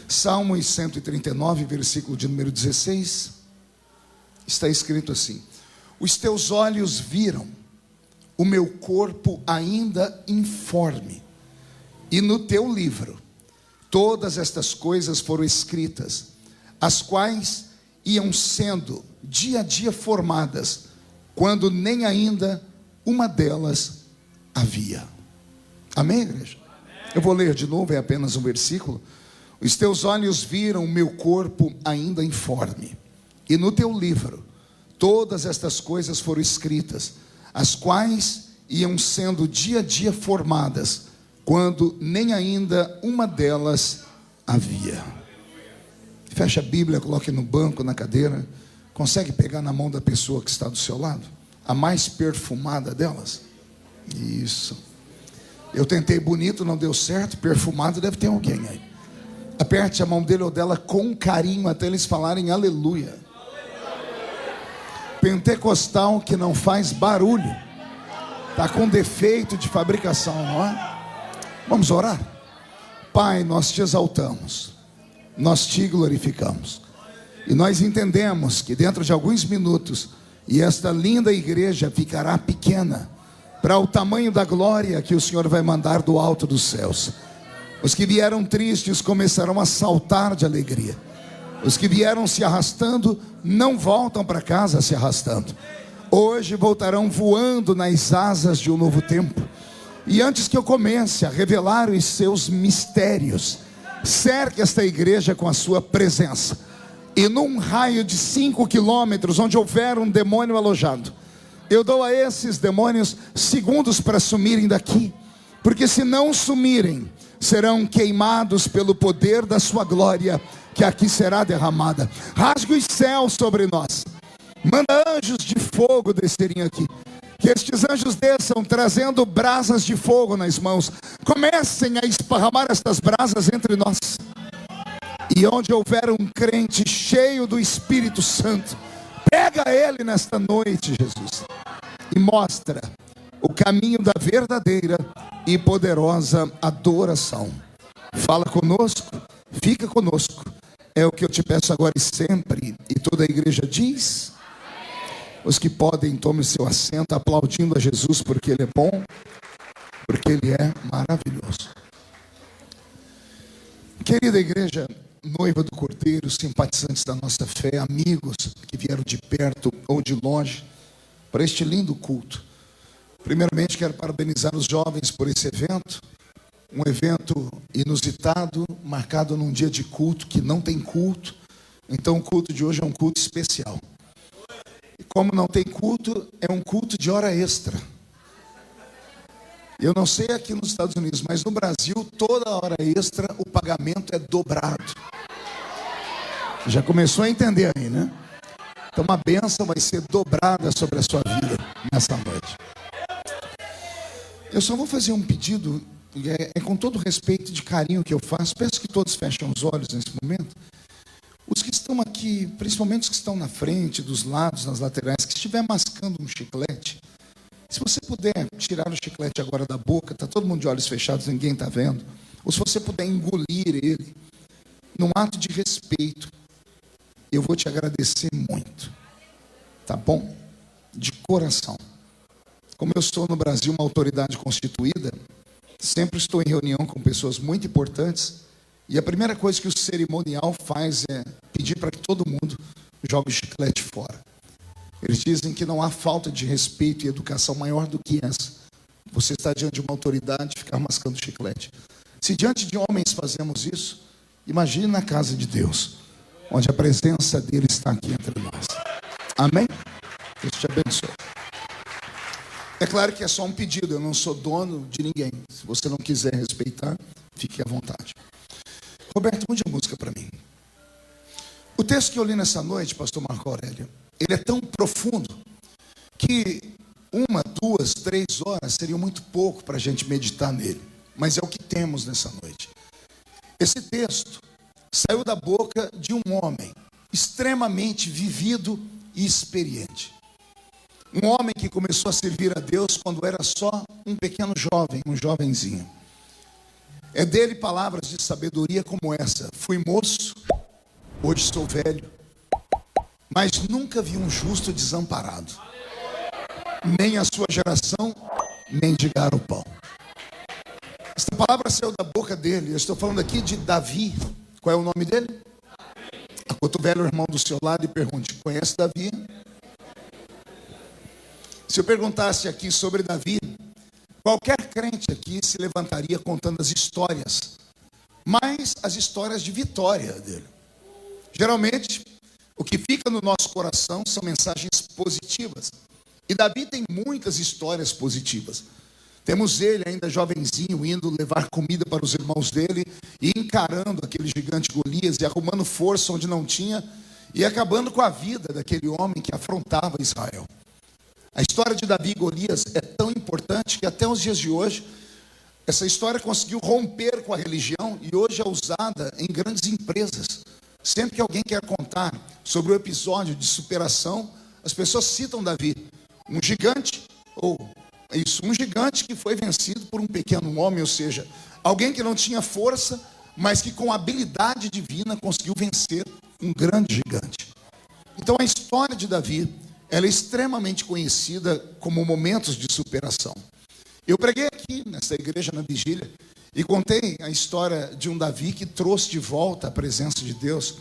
Salmos 139, versículo de número 16, está escrito assim: os teus olhos viram o meu corpo ainda informe, e no teu livro todas estas coisas foram escritas, as quais iam sendo dia a dia formadas, quando nem ainda uma delas havia. Amém, igreja? Amém. Eu vou ler de novo, é apenas um versículo. Os teus olhos viram o meu corpo ainda informe, e no teu livro todas estas coisas foram escritas, as quais iam sendo dia a dia formadas, quando nem ainda uma delas havia. Feche a Bíblia, coloque no banco, na cadeira. Consegue pegar na mão da pessoa que está do seu lado? A mais perfumada delas? Isso. Eu tentei bonito, não deu certo. Perfumado deve ter alguém aí. Aperte a mão dele ou dela com carinho, até eles falarem aleluia. Pentecostal que não faz barulho, está com defeito de fabricação, não é? Vamos orar? Pai, nós te exaltamos, nós te glorificamos, e nós entendemos que dentro de alguns minutos, e esta linda igreja ficará pequena, para o tamanho da glória que o Senhor vai mandar do alto dos céus. Os que vieram tristes começarão a saltar de alegria. Os que vieram se arrastando não voltam para casa se arrastando. Hoje voltarão voando nas asas de um novo tempo. E antes que eu comece a revelar os seus mistérios, cerque esta igreja com a sua presença. E num raio de 5 quilômetros, onde houver um demônio alojado, eu dou a esses demônios segundos para sumirem daqui. Porque se não sumirem, serão queimados pelo poder da sua glória, que aqui será derramada. Rasgue os céus sobre nós. Manda anjos de fogo descerem aqui. Que estes anjos desçam trazendo brasas de fogo nas mãos. Comecem a esparramar estas brasas entre nós. E onde houver um crente cheio do Espírito Santo, pega ele nesta noite, Jesus, e mostra o caminho da verdadeira e poderosa adoração. Fala conosco, fica conosco. É o que eu te peço agora e sempre. E toda a igreja diz: os que podem, tomem seu assento, aplaudindo a Jesus, porque Ele é bom, porque Ele é maravilhoso. Querida igreja, noiva do Cordeiro, simpatizantes da nossa fé, amigos que vieram de perto ou de longe para este lindo culto. Primeiramente quero parabenizar os jovens por esse evento, um evento inusitado, marcado num dia de culto que não tem culto. Então o culto de hoje é um culto especial. E como não tem culto, é um culto de hora extra. Eu não sei aqui nos Estados Unidos, mas no Brasil, toda hora extra, o pagamento é dobrado. Já começou a entender aí, né? Então uma bênção vai ser dobrada sobre a sua vida nessa noite. Eu só vou fazer um pedido, é com todo o respeito e de carinho que eu faço. Peço que todos fechem os olhos nesse momento. Os que estão aqui, principalmente os que estão na frente, dos lados, nas laterais, que estiver mascando um chiclete, se você puder tirar o chiclete agora da boca, está todo mundo de olhos fechados, ninguém está vendo, ou se você puder engolir ele, num ato de respeito, eu vou te agradecer muito, tá bom? De coração. Como eu sou no Brasil uma autoridade constituída, sempre estou em reunião com pessoas muito importantes, e a primeira coisa que o cerimonial faz é pedir para que todo mundo jogue o chiclete fora. Eles dizem que não há falta de respeito e educação maior do que essa. Você está diante de uma autoridade e ficar mascando chiclete. Se diante de homens fazemos isso, imagine na casa de Deus, onde a presença dele está aqui entre nós. Amém? Deus te abençoe. É claro que é só um pedido, eu não sou dono de ninguém. Se você não quiser respeitar, fique à vontade. Roberto, mude a música para mim. O texto que eu li nessa noite, pastor Marco Aurélio, ele é tão profundo que 1, 2, 3 horas seriam muito pouco para a gente meditar nele. Mas é o que temos nessa noite. Esse texto saiu da boca de um homem extremamente vivido e experiente. Um homem que começou a servir a Deus quando era só um pequeno jovem, um jovenzinho. É dele palavras de sabedoria como essa: fui moço, hoje sou velho, mas nunca vi um justo desamparado, nem a sua geração mendigar o pão. Esta palavra saiu da boca dele. Eu estou falando aqui de Davi. Qual é o nome dele? Acotovele o irmão do seu lado e pergunte: conhece Davi? Se eu perguntasse aqui sobre Davi, qualquer crente aqui se levantaria contando as histórias, mas as histórias de vitória dele. Geralmente, o que fica no nosso coração são mensagens positivas. E Davi tem muitas histórias positivas. Temos ele ainda jovenzinho, indo levar comida para os irmãos dele, e encarando aquele gigante Golias, e arrumando força onde não tinha, e acabando com a vida daquele homem que afrontava Israel. A história de Davi e Golias é tão importante que até os dias de hoje, essa história conseguiu romper com a religião e hoje é usada em grandes empresas. Sempre que alguém quer contar sobre o episódio de superação, as pessoas citam Davi, um gigante, um gigante que foi vencido por um pequeno homem, ou seja, alguém que não tinha força, mas que com habilidade divina conseguiu vencer um grande gigante. Então a história de Davi, ela é extremamente conhecida como momentos de superação. Eu preguei aqui nessa igreja na vigília e contei a história de um Davi que trouxe de volta a presença de Deus.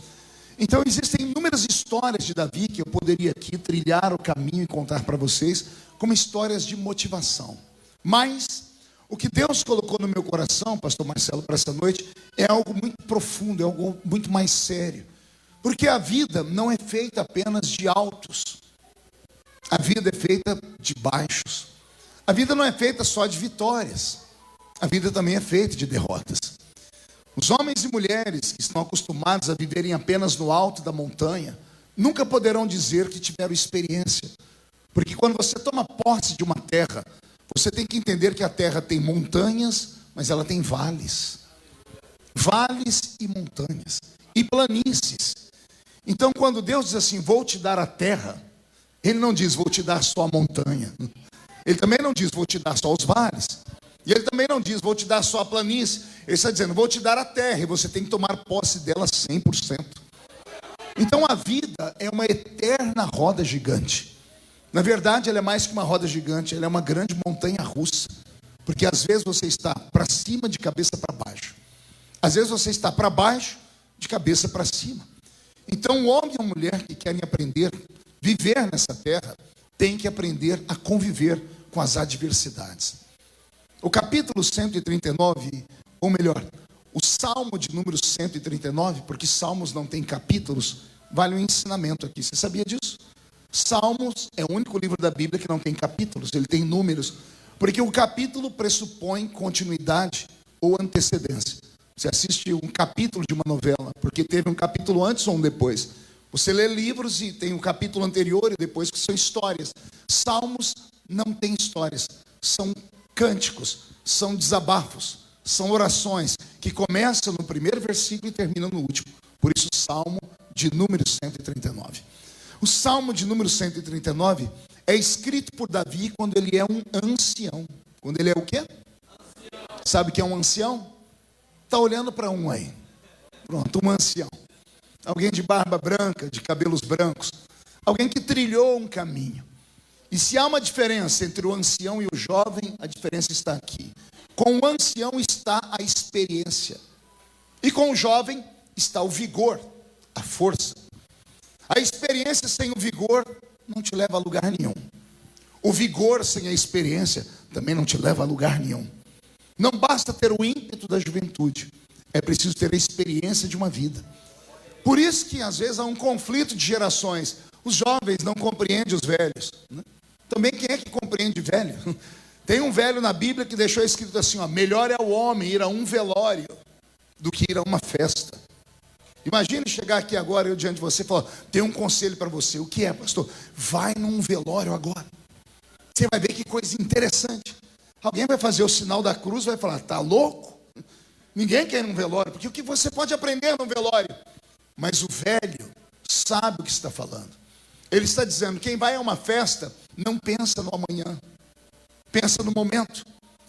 Então existem inúmeras histórias de Davi que eu poderia aqui trilhar o caminho e contar para vocês como histórias de motivação. Mas o que Deus colocou no meu coração, pastor Marcelo, para essa noite, é algo muito profundo, é algo muito mais sério. Porque a vida não é feita apenas de altos. A vida é feita de baixos. A vida não é feita só de vitórias. A vida também é feita de derrotas. Os homens e mulheres que estão acostumados a viverem apenas no alto da montanha, nunca poderão dizer que tiveram experiência. Porque quando você toma posse de uma terra, você tem que entender que a terra tem montanhas, mas ela tem vales. Vales e montanhas. E planícies. Então quando Deus diz assim, vou te dar a terra, Ele não diz, vou te dar só a montanha. Ele também não diz, vou te dar só os vales. E Ele também não diz, vou te dar só a planície. Ele está dizendo, vou te dar a terra, e você tem que tomar posse dela 100%. Então a vida é uma eterna roda gigante. Na verdade, ela é mais que uma roda gigante, ela é uma grande montanha russa. Porque às vezes você está para cima, de cabeça para baixo. Às vezes você está para baixo, de cabeça para cima. Então o homem e a mulher que querem aprender viver nessa terra, tem que aprender a conviver com as adversidades. O capítulo 139, ou melhor, o Salmo de número 139, porque Salmos não tem capítulos, vale um ensinamento aqui. Você sabia disso? Salmos é o único livro da Bíblia que não tem capítulos, ele tem números, porque o capítulo pressupõe continuidade ou antecedência. Você assiste um capítulo de uma novela, porque teve um capítulo antes ou um depois. Você lê livros e tem um capítulo anterior e depois que são histórias. Salmos não tem histórias, são cânticos, são desabafos, são orações que começam no primeiro versículo e terminam no último. Por isso, Salmo de número 139. O Salmo de número 139 é escrito por Davi quando ele é um ancião. Quando ele é o quê? Ancião. Sabe o que é um ancião? Está olhando para um aí. Pronto, um ancião. Alguém de barba branca, de cabelos brancos. Alguém que trilhou um caminho. E se há uma diferença entre o ancião e o jovem, a diferença está aqui. Com o ancião está a experiência. E com o jovem está o vigor, a força. A experiência sem o vigor não te leva a lugar nenhum. O vigor sem a experiência também não te leva a lugar nenhum. Não basta ter o ímpeto da juventude. É preciso ter a experiência de uma vida. Por isso que às vezes há um conflito de gerações. Os jovens não compreendem os velhos. Também quem é que compreende velho? Tem um velho na Bíblia que deixou escrito assim, ó, melhor é o homem ir a um velório do que ir a uma festa. Imagine chegar aqui agora, eu diante de você, e falar, tem um conselho para você. O que é, pastor? Vai num velório agora. Você vai ver que coisa interessante. Alguém vai fazer o sinal da cruz e vai falar, tá louco? Ninguém quer ir num velório, porque o que você pode aprender num velório? Mas o velho sabe o que está falando. Ele está dizendo, quem vai a uma festa não pensa no amanhã, pensa no momento.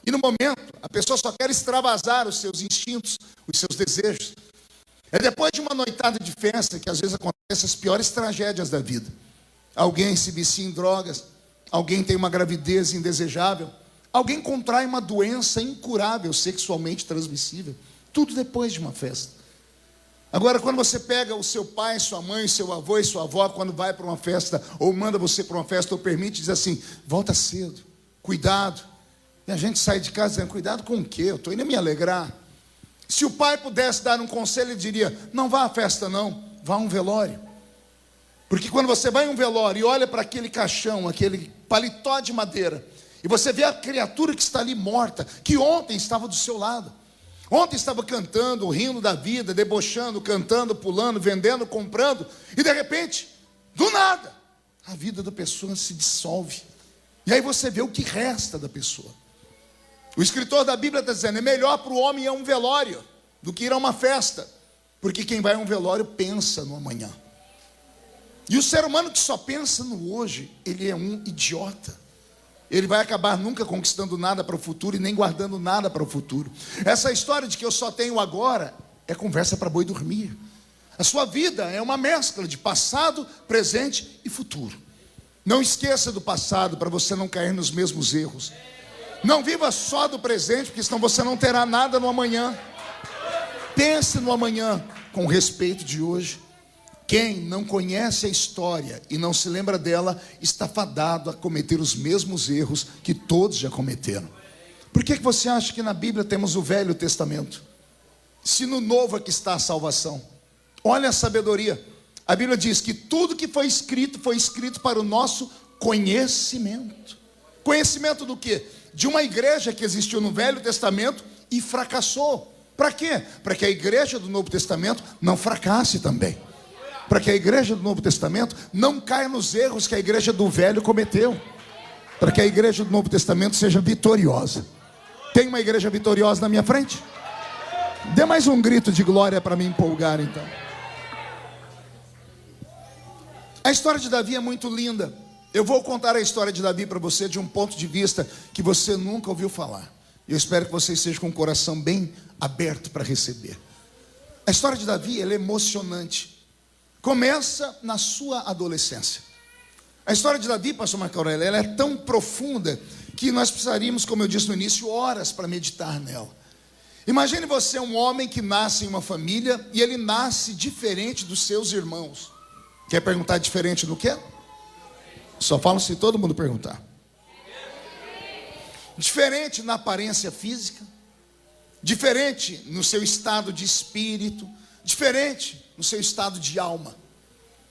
E no momento, a pessoa só quer extravasar os seus instintos, os seus desejos. É depois de uma noitada de festa que às vezes acontecem as piores tragédias da vida. Alguém se vicia em drogas, alguém tem uma gravidez indesejável, alguém contrai uma doença incurável, sexualmente transmissível. Tudo depois de uma festa. Agora, quando você pega o seu pai, sua mãe, seu avô e sua avó, quando vai para uma festa, ou manda você para uma festa, ou permite, diz assim, volta cedo, cuidado. E a gente sai de casa dizendo, cuidado com o quê? Eu estou indo me alegrar. Se o pai pudesse dar um conselho, ele diria, não vá à festa não, vá a um velório. Porque quando você vai a um velório e olha para aquele caixão, aquele paletó de madeira, e você vê a criatura que está ali morta, que ontem estava do seu lado, ontem estava cantando, rindo da vida, debochando, cantando, pulando, vendendo, comprando, e de repente, do nada, a vida da pessoa se dissolve. E aí você vê o que resta da pessoa. O escritor da Bíblia está dizendo, é melhor para o homem ir a um velório do que ir a uma festa, porque quem vai a um velório pensa no amanhã. E o ser humano que só pensa no hoje, ele é um idiota. Ele vai acabar nunca conquistando nada para o futuro e nem guardando nada para o futuro. Essa história de que eu só tenho agora é conversa para boi dormir. A sua vida é uma mescla de passado, presente e futuro. Não esqueça do passado para você não cair nos mesmos erros. Não viva só do presente, porque senão você não terá nada no amanhã. Pense no amanhã com respeito de hoje. Quem não conhece a história e não se lembra dela, está fadado a cometer os mesmos erros que todos já cometeram. Por que você acha que na Bíblia temos o Velho Testamento? Se no Novo é que está a salvação. Olha a sabedoria. A Bíblia diz que tudo que foi escrito para o nosso conhecimento. Conhecimento do quê? De uma igreja que existiu no Velho Testamento e fracassou. Para quê? Para que a igreja do Novo Testamento não fracasse também. Para que a igreja do Novo Testamento não caia nos erros que a igreja do Velho cometeu. Para que a igreja do Novo Testamento seja vitoriosa. Tem uma igreja vitoriosa na minha frente? Dê mais um grito de glória para me empolgar então. A história de Davi é muito linda. Eu vou contar a história de Davi para você de um ponto de vista que você nunca ouviu falar. Eu espero que você esteja com o coração bem aberto para receber. A história de Davi, ela é emocionante. Começa na sua adolescência. A história de Davi, pastor Marco Aurélio, ela é tão profunda que nós precisaríamos, como eu disse no início, horas para meditar nela. Imagine você um homem que nasce em uma família e ele nasce diferente dos seus irmãos. Quer perguntar diferente no quê? Só falo se todo mundo perguntar. Diferente na aparência física, diferente no seu estado de espírito, diferente no seu estado de alma.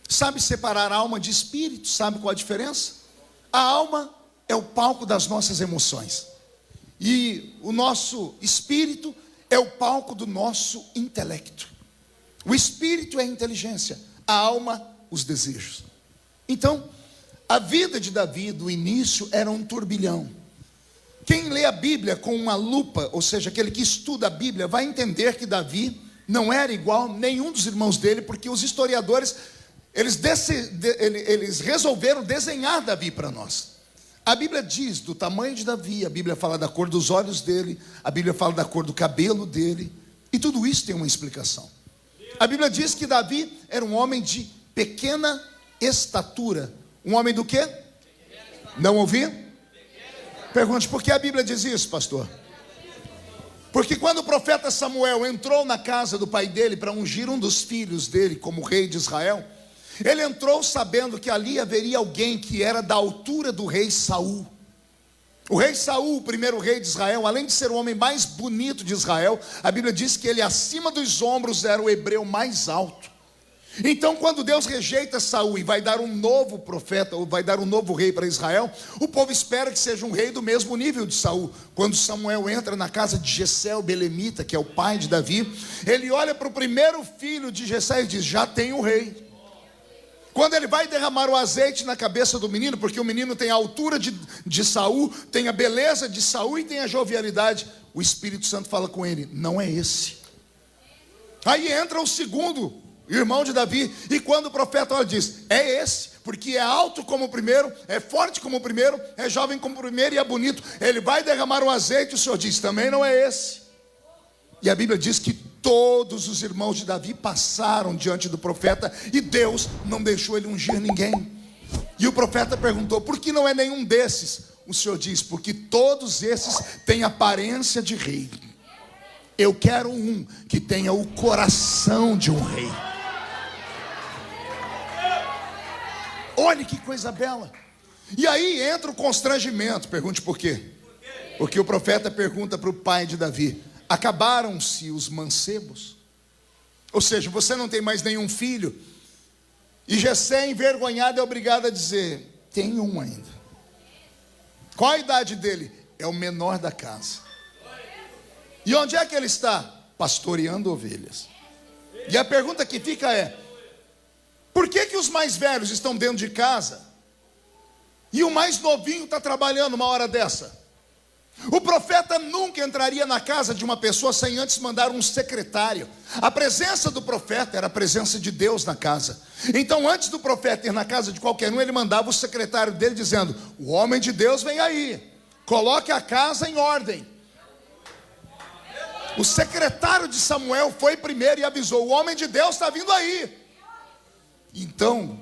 Sabe separar alma de espírito? Sabe qual a diferença? A alma é o palco das nossas emoções. E o nosso espírito é o palco do nosso intelecto. O espírito é a inteligência, a alma, os desejos. Então, a vida de Davi, do início, era um turbilhão. Quem lê a Bíblia com uma lupa, ou seja, aquele que estuda a Bíblia, vai entender que Davi não era igual nenhum dos irmãos dele, porque os historiadores, eles resolveram desenhar Davi para nós. A Bíblia diz do tamanho de Davi, a Bíblia fala da cor dos olhos dele, a Bíblia fala da cor do cabelo dele, e tudo isso tem uma explicação. A Bíblia diz que Davi era um homem de pequena estatura. Um homem do quê? Não ouvi? Pergunte, por que a Bíblia diz isso, pastor? Porque quando o profeta Samuel entrou na casa do pai dele para ungir um dos filhos dele como rei de Israel, ele entrou sabendo que ali haveria alguém que era da altura do rei Saul. O rei Saul, o primeiro rei de Israel, além de ser o homem mais bonito de Israel, a Bíblia diz que ele acima dos ombros era o hebreu mais alto. Então, quando Deus rejeita Saul e vai dar um novo profeta, ou vai dar um novo rei para Israel, o povo espera que seja um rei do mesmo nível de Saul. Quando Samuel entra na casa de Jessé, o belemita, que é o pai de Davi, ele olha para o primeiro filho de Jessé e diz, já tem um rei. Quando ele vai derramar o azeite na cabeça do menino, porque o menino tem a altura de Saul, tem a beleza de Saul e tem a jovialidade, o Espírito Santo fala com ele, não é esse. Aí entra o segundo irmão de Davi. E quando o profeta olha, diz: é esse, porque é alto como o primeiro, é forte como o primeiro, é jovem como o primeiro e é bonito. Ele vai derramar o azeite. O Senhor diz: também não é esse. E a Bíblia diz que todos os irmãos de Davi passaram diante do profeta e Deus não deixou ele ungir ninguém. E o profeta perguntou: por que não é nenhum desses? O Senhor diz: porque todos esses têm aparência de rei. Eu quero um que tenha o coração de um rei. Olha que coisa bela. E aí entra o constrangimento. Pergunte por quê? Porque o profeta pergunta para o pai de Davi: acabaram-se os mancebos? Ou seja, você não tem mais nenhum filho. E Jessé, envergonhado, é obrigado a dizer: tem um ainda. Qual a idade dele? É o menor da casa. E onde é que ele está? Pastoreando ovelhas. E a pergunta que fica é: por que que os mais velhos estão dentro de casa e o mais novinho está trabalhando uma hora dessa? O profeta nunca entraria na casa de uma pessoa sem antes mandar um secretário. A presença do profeta era a presença de Deus na casa. Então, antes do profeta ir na casa de qualquer um, ele mandava o secretário dele dizendo: o homem de Deus vem aí, coloque a casa em ordem. O secretário de Samuel foi primeiro e avisou: o homem de Deus está vindo aí. Então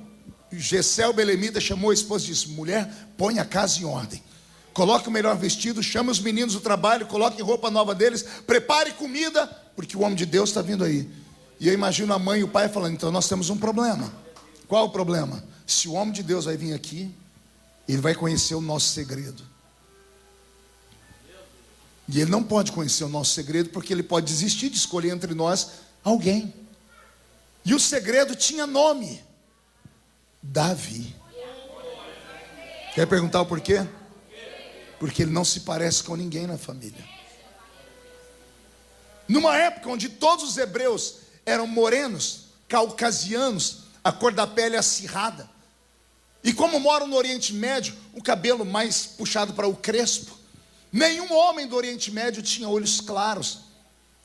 Jessé, o belemita, chamou a esposa e disse: mulher, põe a casa em ordem, coloque o melhor vestido, chame os meninos do trabalho, coloque roupa nova deles, prepare comida, porque o homem de Deus está vindo aí. E eu imagino a mãe e o pai falando: então nós temos um problema. Qual o problema? Se o homem de Deus vai vir aqui, ele vai conhecer o nosso segredo. E ele não pode conhecer o nosso segredo, porque ele pode desistir de escolher entre nós alguém. E o segredo tinha nome: Davi. Quer perguntar o porquê? Porque ele não se parece com ninguém na família. Numa época onde todos os hebreus eram morenos, caucasianos, a cor da pele acirrada, e como moram no Oriente Médio, o cabelo mais puxado para o crespo, nenhum homem do Oriente Médio tinha olhos claros.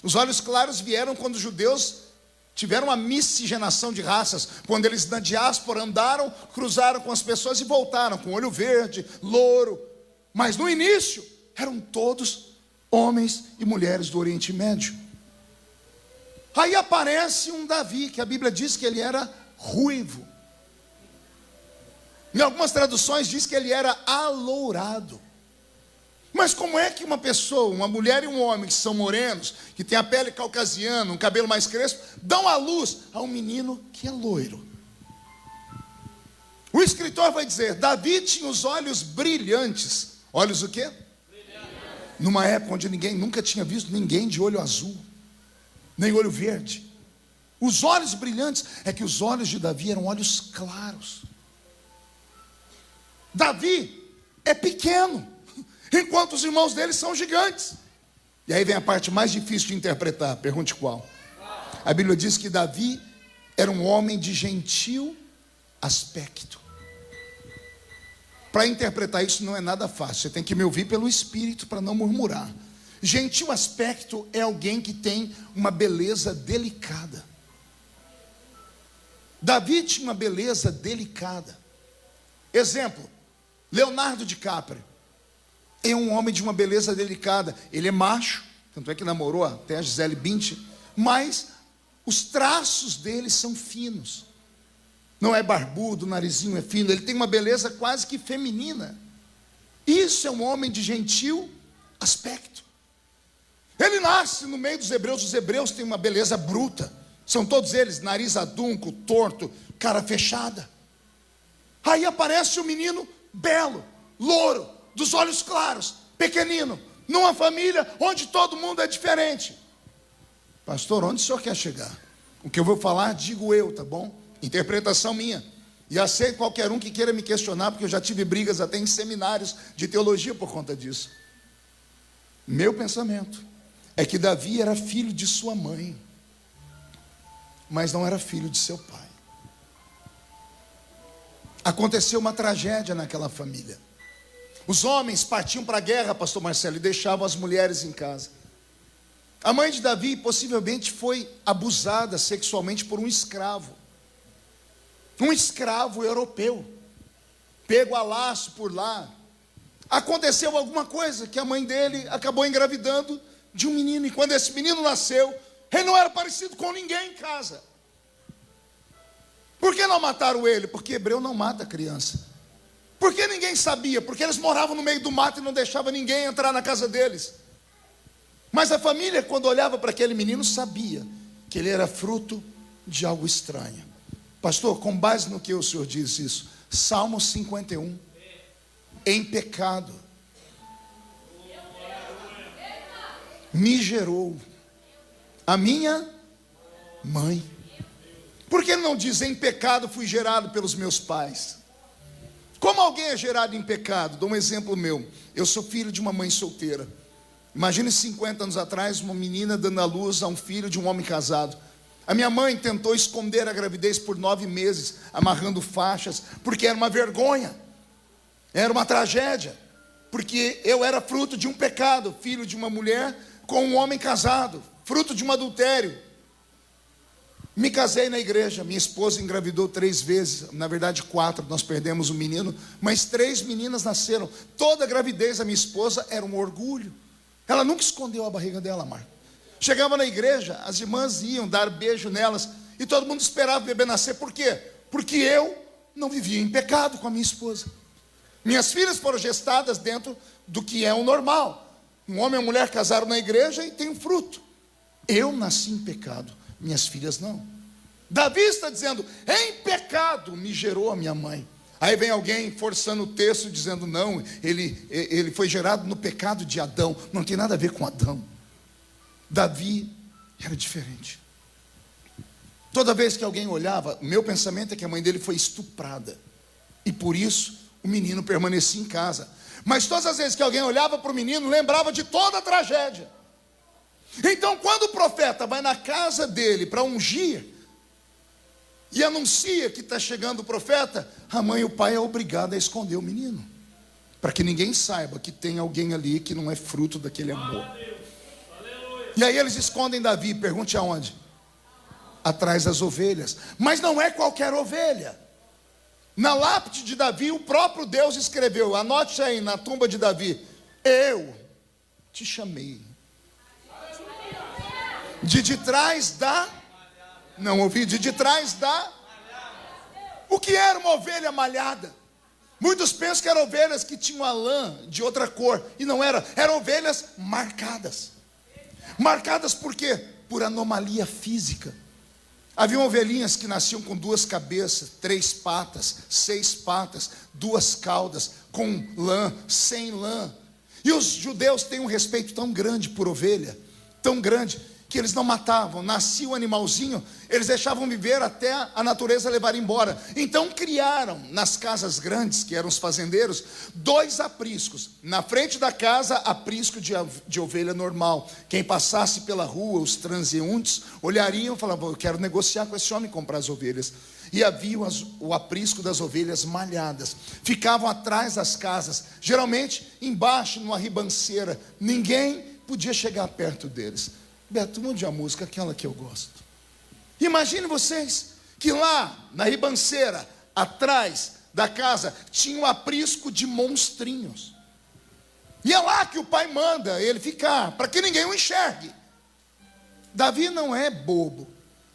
Os olhos claros vieram quando os judeus tiveram uma miscigenação de raças, quando eles na diáspora andaram, cruzaram com as pessoas e voltaram com olho verde, louro. Mas no início eram todos homens e mulheres do Oriente Médio. Aí aparece um Davi, que a Bíblia diz que ele era ruivo. Em algumas traduções diz que ele era alourado. Mas como é que uma pessoa, uma mulher e um homem que são morenos, que tem a pele caucasiana, um cabelo mais crespo, dão à luz a um menino que é loiro? O escritor vai dizer: Davi tinha os olhos brilhantes. Olhos o quê? Brilhantes. Numa época onde ninguém nunca tinha visto ninguém de olho azul, nem olho verde. Os olhos brilhantes é que os olhos de Davi eram olhos claros. Davi é pequeno, enquanto os irmãos dele são gigantes. E aí vem a parte mais difícil de interpretar. Pergunte qual? A Bíblia diz que Davi era um homem de gentil aspecto. Para interpretar isso não é nada fácil. Você tem que me ouvir pelo Espírito para não murmurar. Gentil aspecto é alguém que tem uma beleza delicada. Davi tinha uma beleza delicada. Exemplo: Leonardo DiCaprio é um homem de uma beleza delicada. Ele é macho, tanto é que namorou até a Gisele Bündchen, mas os traços dele são finos. Não é barbudo, o narizinho é fino, ele tem uma beleza quase que feminina. Isso é um homem de gentil aspecto. Ele nasce no meio dos hebreus. Os hebreus têm uma beleza bruta. São todos eles nariz adunco, torto, cara fechada. Aí aparece um menino belo, louro, dos olhos claros, pequenino, numa família onde todo mundo é diferente. Pastor, onde o senhor quer chegar? O que eu vou falar, digo eu, tá bom? Interpretação minha. E aceito qualquer um que queira me questionar, porque eu já tive brigas até em seminários de teologia por conta disso. Meu pensamento é que Davi era filho de sua mãe, mas não era filho de seu pai. Aconteceu uma tragédia naquela família. Os homens partiam para a guerra, pastor Marcelo, e deixavam as mulheres em casa. A mãe de Davi possivelmente foi abusada sexualmente por um escravo europeu, pego a laço por lá. Aconteceu alguma coisa que a mãe dele acabou engravidando de um menino, e quando esse menino nasceu, ele não era parecido com ninguém em casa. Por que não mataram ele? Porque hebreu não mata criança. Por que ninguém sabia? Porque eles moravam no meio do mato e não deixavam ninguém entrar na casa deles. Mas a família, quando olhava para aquele menino, sabia que ele era fruto de algo estranho. Pastor, com base no que o senhor diz isso? Salmo 51. Em pecado me gerou a minha mãe. Por que ele não diz: em pecado fui gerado pelos meus pais? Como alguém é gerado em pecado? Dou um exemplo meu. Eu sou filho de uma mãe solteira. Imagine 50 anos atrás, uma menina dando à luz a um filho de um homem casado. A minha mãe tentou esconder a gravidez por 9 meses, amarrando faixas, porque era uma vergonha, era uma tragédia, porque eu era fruto de um pecado, filho de uma mulher com um homem casado, fruto de um adultério. Me casei na igreja, minha esposa engravidou 3 vezes, na verdade 4, nós perdemos um menino, mas 3 meninas nasceram. Toda a gravidez da minha esposa era um orgulho. Ela nunca escondeu a barriga dela, Marco. Chegava na igreja, as irmãs iam dar beijo nelas, e todo mundo esperava o bebê nascer. Por quê? Porque eu não vivia em pecado com a minha esposa. Minhas filhas foram gestadas dentro do que é o normal. Um homem e uma mulher casaram na igreja e tem um fruto. Eu nasci em pecado, minhas filhas não. Davi está dizendo: em pecado me gerou a minha mãe. Aí vem alguém forçando o texto, dizendo: não, ele foi gerado no pecado de Adão. Não tem nada a ver com Adão. Davi era diferente. Toda vez que alguém olhava, meu pensamento é que a mãe dele foi estuprada, e por isso o menino permanecia em casa. Mas todas as vezes que alguém olhava para o menino, lembrava de toda a tragédia. Então, quando o profeta vai na casa dele para ungir, e anuncia que está chegando o profeta, a mãe e o pai é obrigado a esconder o menino, para que ninguém saiba que tem alguém ali que não é fruto daquele amor. E aí eles escondem Davi. Pergunte aonde? Atrás das ovelhas. Mas não é qualquer ovelha. Na lápide de Davi, o próprio Deus escreveu, anote aí na tumba de Davi: eu te chamei de trás da... Não ouvi, de trás da... O que era uma ovelha malhada? Muitos pensam que eram ovelhas que tinham a lã de outra cor, e não era, eram ovelhas marcadas. Marcadas por quê? Por anomalia física. Havia ovelhinhas que nasciam com 2 cabeças, 3 patas, 6 patas, 2 caudas, com lã, sem lã. E os judeus têm um respeito tão grande por ovelha, tão grande, que eles não matavam. Nascia o animalzinho, eles deixavam viver até a natureza levar embora. Então criaram nas casas grandes, que eram os fazendeiros, 2 apriscos. Na frente da casa, aprisco de ovelha normal. Quem passasse pela rua, os transeuntes, olhariam e falavam: eu quero negociar com esse homem, comprar as ovelhas. E havia o aprisco das ovelhas malhadas. Ficavam atrás das casas, geralmente embaixo, numa ribanceira. Ninguém podia chegar perto deles. Beto, mude a música, aquela que eu gosto. Imagine vocês que lá na ribanceira, atrás da casa, tinha um aprisco de monstrinhos. E é lá que o pai manda ele ficar, para que ninguém o enxergue. Davi não é bobo.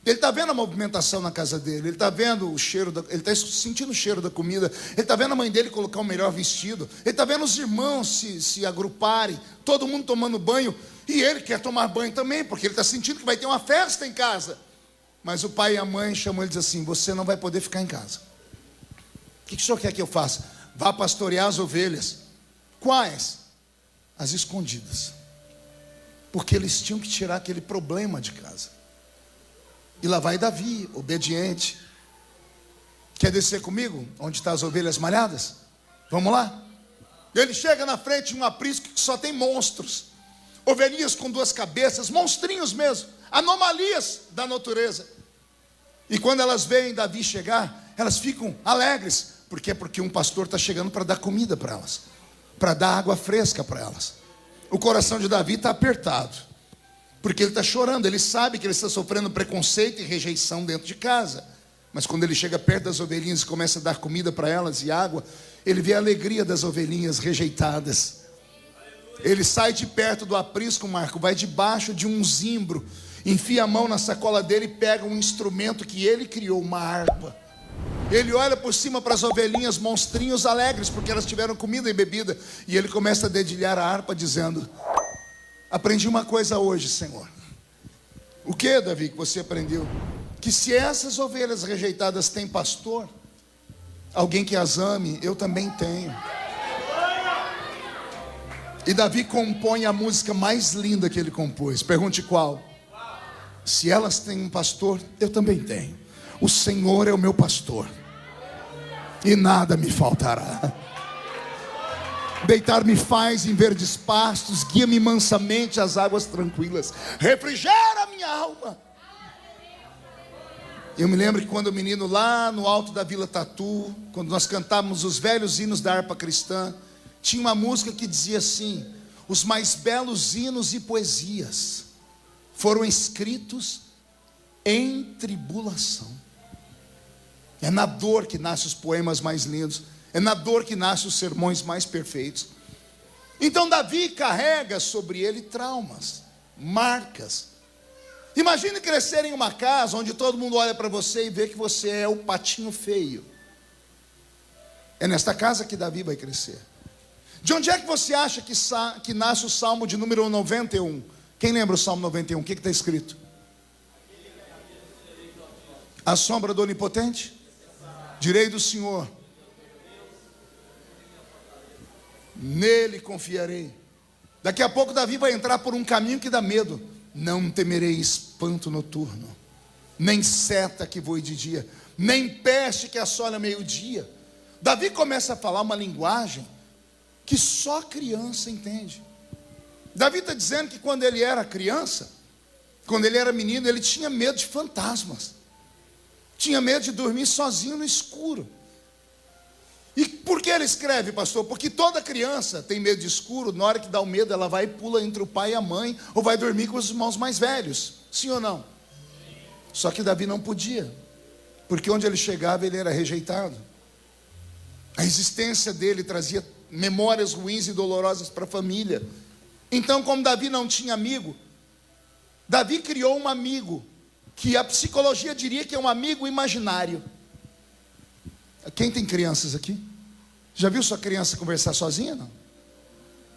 Ele está vendo a movimentação na casa dele, ele está vendo o cheiro, ele está sentindo o cheiro da comida, ele está vendo a mãe dele colocar o melhor vestido, ele está vendo os irmãos se agruparem, todo mundo tomando banho, e ele quer tomar banho também, porque ele está sentindo que vai ter uma festa em casa. Mas o pai e a mãe chamam ele e dizem assim: você não vai poder ficar em casa. O que o senhor quer que eu faça? Vá pastorear as ovelhas. Quais? As escondidas. Porque eles tinham que tirar aquele problema de casa. E lá vai Davi, obediente. Quer descer comigo? Onde estão as ovelhas malhadas? Vamos lá? Ele chega na frente de um aprisco que só tem monstros. Ovelhinhas com 2 cabeças, monstrinhos mesmo, anomalias da natureza. E quando elas veem Davi chegar, elas ficam alegres. Por quê? Porque um pastor está chegando para dar comida para elas, para dar água fresca para elas. O coração de Davi está apertado. porque ele está chorando, ele sabe que ele está sofrendo preconceito e rejeição dentro de casa. Mas quando ele chega perto das ovelhinhas e começa a dar comida para elas e água, ele vê a alegria das ovelhinhas rejeitadas. Ele sai de perto do aprisco, Marco, vai debaixo de um zimbro, enfia a mão na sacola dele e pega um instrumento que ele criou, uma harpa. Ele olha por cima para as ovelhinhas, monstrinhos alegres, porque elas tiveram comida e bebida, e ele começa a dedilhar a harpa dizendo: aprendi uma coisa hoje, Senhor. O que, Davi, que você aprendeu? Que se essas ovelhas rejeitadas têm pastor, alguém que as ame, eu também tenho. E Davi compõe a música mais linda que ele compôs. Pergunte qual? Se elas têm um pastor, eu também tenho. O Senhor é o meu pastor, e nada me faltará. Deitar-me faz em verdes pastos, guia-me mansamente às águas tranquilas, refrigera a minha alma. Eu me lembro que quando o menino lá no alto da Vila Tatu, quando nós cantávamos os velhos hinos da harpa cristã, tinha uma música que dizia assim: os mais belos hinos e poesias foram escritos em tribulação. É na dor que nascem os poemas mais lindos, é na dor que nascem os sermões mais perfeitos. Então Davi carrega sobre ele traumas, marcas. Imagine crescer em uma casa onde todo mundo olha para você e vê que você é o patinho feio. É nesta casa que Davi vai crescer. De onde é que você acha que nasce o Salmo de número 91? Quem lembra o Salmo 91? O que está escrito? A sombra do Onipotente? Direi do Senhor, nele confiarei. Daqui a pouco Davi vai entrar por um caminho que dá medo. Não temerei espanto noturno, nem seta que voe de dia, nem peste que assole ao meio-dia. Davi começa a falar uma linguagem que só criança entende. Davi está dizendo que quando ele era criança, quando ele era menino, ele tinha medo de fantasmas, tinha medo de dormir sozinho no escuro. E por que ele escreve, pastor? Porque toda criança tem medo de escuro. Na hora que dá o medo, ela vai e pula entre o pai e a mãe, ou vai dormir com os irmãos mais velhos. Sim ou não? Só que Davi não podia, porque onde ele chegava ele era rejeitado. A existência dele trazia memórias ruins e dolorosas para a família. Então, como Davi não tinha amigo, Davi criou um amigo, que a psicologia diria que é um amigo imaginário. Quem tem crianças aqui? Já viu sua criança conversar sozinha? Não?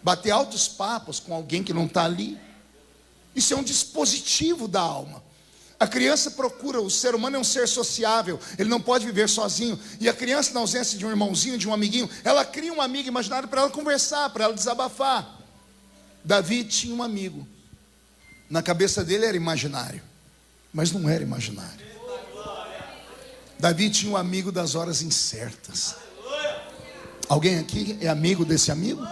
Bater altos papos com alguém que não está ali? Isso é um dispositivo da alma. A criança procura, o ser humano é um ser sociável, ele não pode viver sozinho. E a criança, na ausência de um irmãozinho, de um amiguinho, ela cria um amigo imaginário para ela conversar, para ela desabafar. Davi tinha um amigo. Na cabeça dele era imaginário, mas não era imaginário. Davi tinha um amigo das horas incertas. Alguém aqui é amigo desse amigo?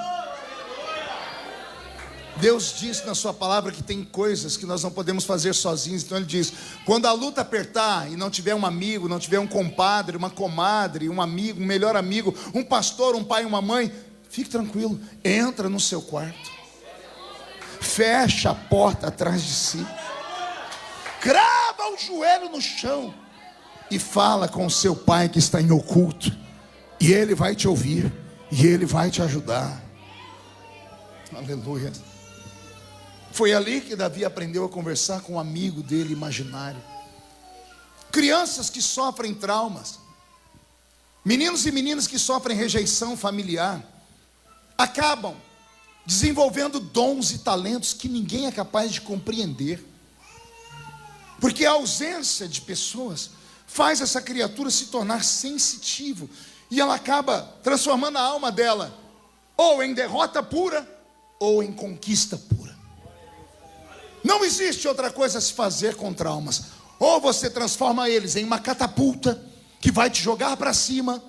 Deus diz na sua palavra que tem coisas que nós não podemos fazer sozinhos. Então ele diz: quando a luta apertar e não tiver um amigo, não tiver um compadre, uma comadre, um amigo, um melhor amigo, um pastor, um pai, uma mãe, fique tranquilo, entra no seu quarto, fecha a porta atrás de si, crava o joelho no chão e fala com o seu pai que está em oculto, e ele vai te ouvir, e ele vai te ajudar. Aleluia. Foi ali que Davi aprendeu a conversar com um amigo dele imaginário. Crianças que sofrem traumas, meninos e meninas que sofrem rejeição familiar, acabam desenvolvendo dons e talentos que ninguém é capaz de compreender, porque a ausência de pessoas faz essa criatura se tornar sensitivo, e ela acaba transformando a alma dela ou em derrota pura, ou em conquista pura. Não existe outra coisa a se fazer com traumas. Ou você transforma eles em uma catapulta que vai te jogar para cima,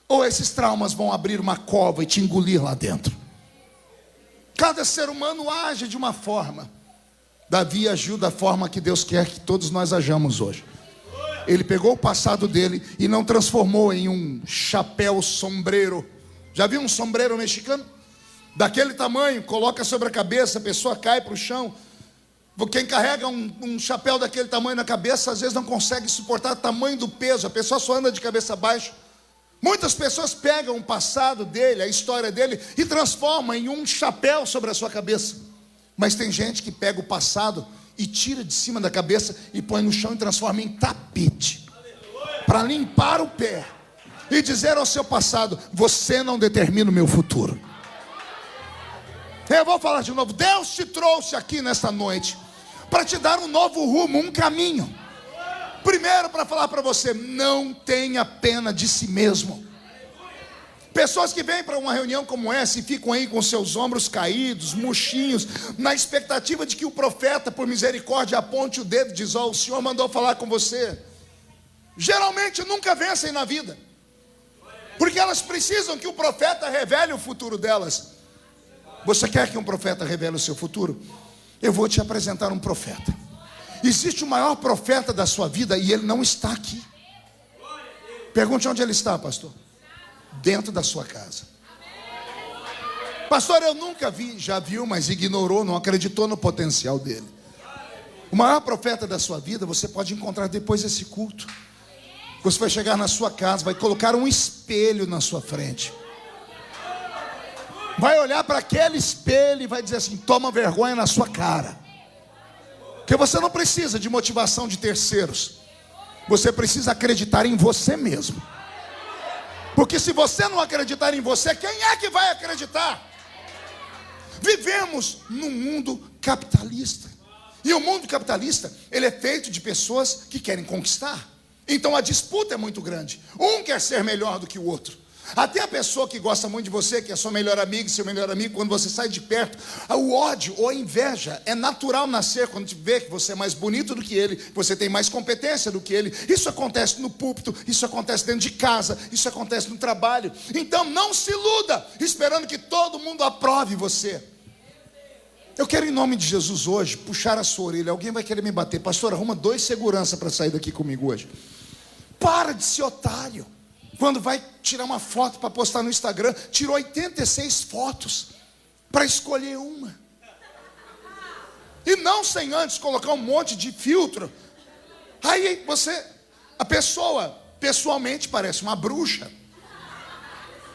ou esses traumas vão abrir uma cova e te engolir lá dentro. Cada ser humano age de uma forma. Davi agiu da forma que Deus quer que todos nós hajamos hoje. Ele pegou o passado dele e não transformou em um chapéu sombreiro. Já viu um sombreiro mexicano? Daquele tamanho, coloca sobre a cabeça, a pessoa cai para o chão. Quem carrega um chapéu daquele tamanho na cabeça, às vezes não consegue suportar o tamanho do peso. A pessoa só anda de cabeça baixa. Muitas pessoas pegam o passado dele, a história dele, e transformam em um chapéu sobre a sua cabeça. Mas tem gente que pega o passado e tira de cima da cabeça e põe no chão e transforma em tapete, para limpar o pé e dizer ao seu passado: você não determina o meu futuro. Eu vou falar de novo. Deus te trouxe aqui nesta noite para te dar um novo rumo, um caminho. Primeiro, para falar para você: não tenha pena de si mesmo. Pessoas que vêm para uma reunião como essa e ficam aí com seus ombros caídos, murchinhos, na expectativa de que o profeta, por misericórdia, aponte o dedo e diz: ó, o Senhor mandou falar com você. Geralmente nunca vencem na vida, porque elas precisam que o profeta revele o futuro delas. Você quer que um profeta revele o seu futuro? Eu vou te apresentar um profeta. Existe o maior profeta da sua vida e ele não está aqui. Pergunte onde ele está, pastor. Dentro da sua casa. Pastor, eu nunca vi. Já viu, mas ignorou, não acreditou no potencial dele. O maior profeta da sua vida você pode encontrar depois desse culto. Você vai chegar na sua casa, vai colocar um espelho na sua frente, vai olhar para aquele espelho e vai dizer assim: toma vergonha na sua cara. Porque você não precisa de motivação de terceiros. Você precisa acreditar em você mesmo. Porque se você não acreditar em você, quem é que vai acreditar? Vivemos num mundo capitalista. E o mundo capitalista, ele é feito de pessoas que querem conquistar. Então a disputa é muito grande. Um quer ser melhor do que o outro. Até a pessoa que gosta muito de você, que é sua melhor amiga, seu melhor amigo, quando você sai de perto, o ódio ou a inveja é natural nascer quando te vê que você é mais bonito do que ele, você tem mais competência do que ele. Isso acontece no púlpito, isso acontece dentro de casa, isso acontece no trabalho. Então não se iluda esperando que todo mundo aprove você. Eu quero, em nome de Jesus, hoje puxar a sua orelha. Alguém vai querer me bater: pastor, arruma 2 segurança para sair daqui comigo hoje. Para de ser otário. Quando vai tirar uma foto para postar no Instagram, tirou 86 fotos para escolher uma. E não sem antes colocar um monte de filtro. Aí a pessoa pessoalmente parece uma bruxa,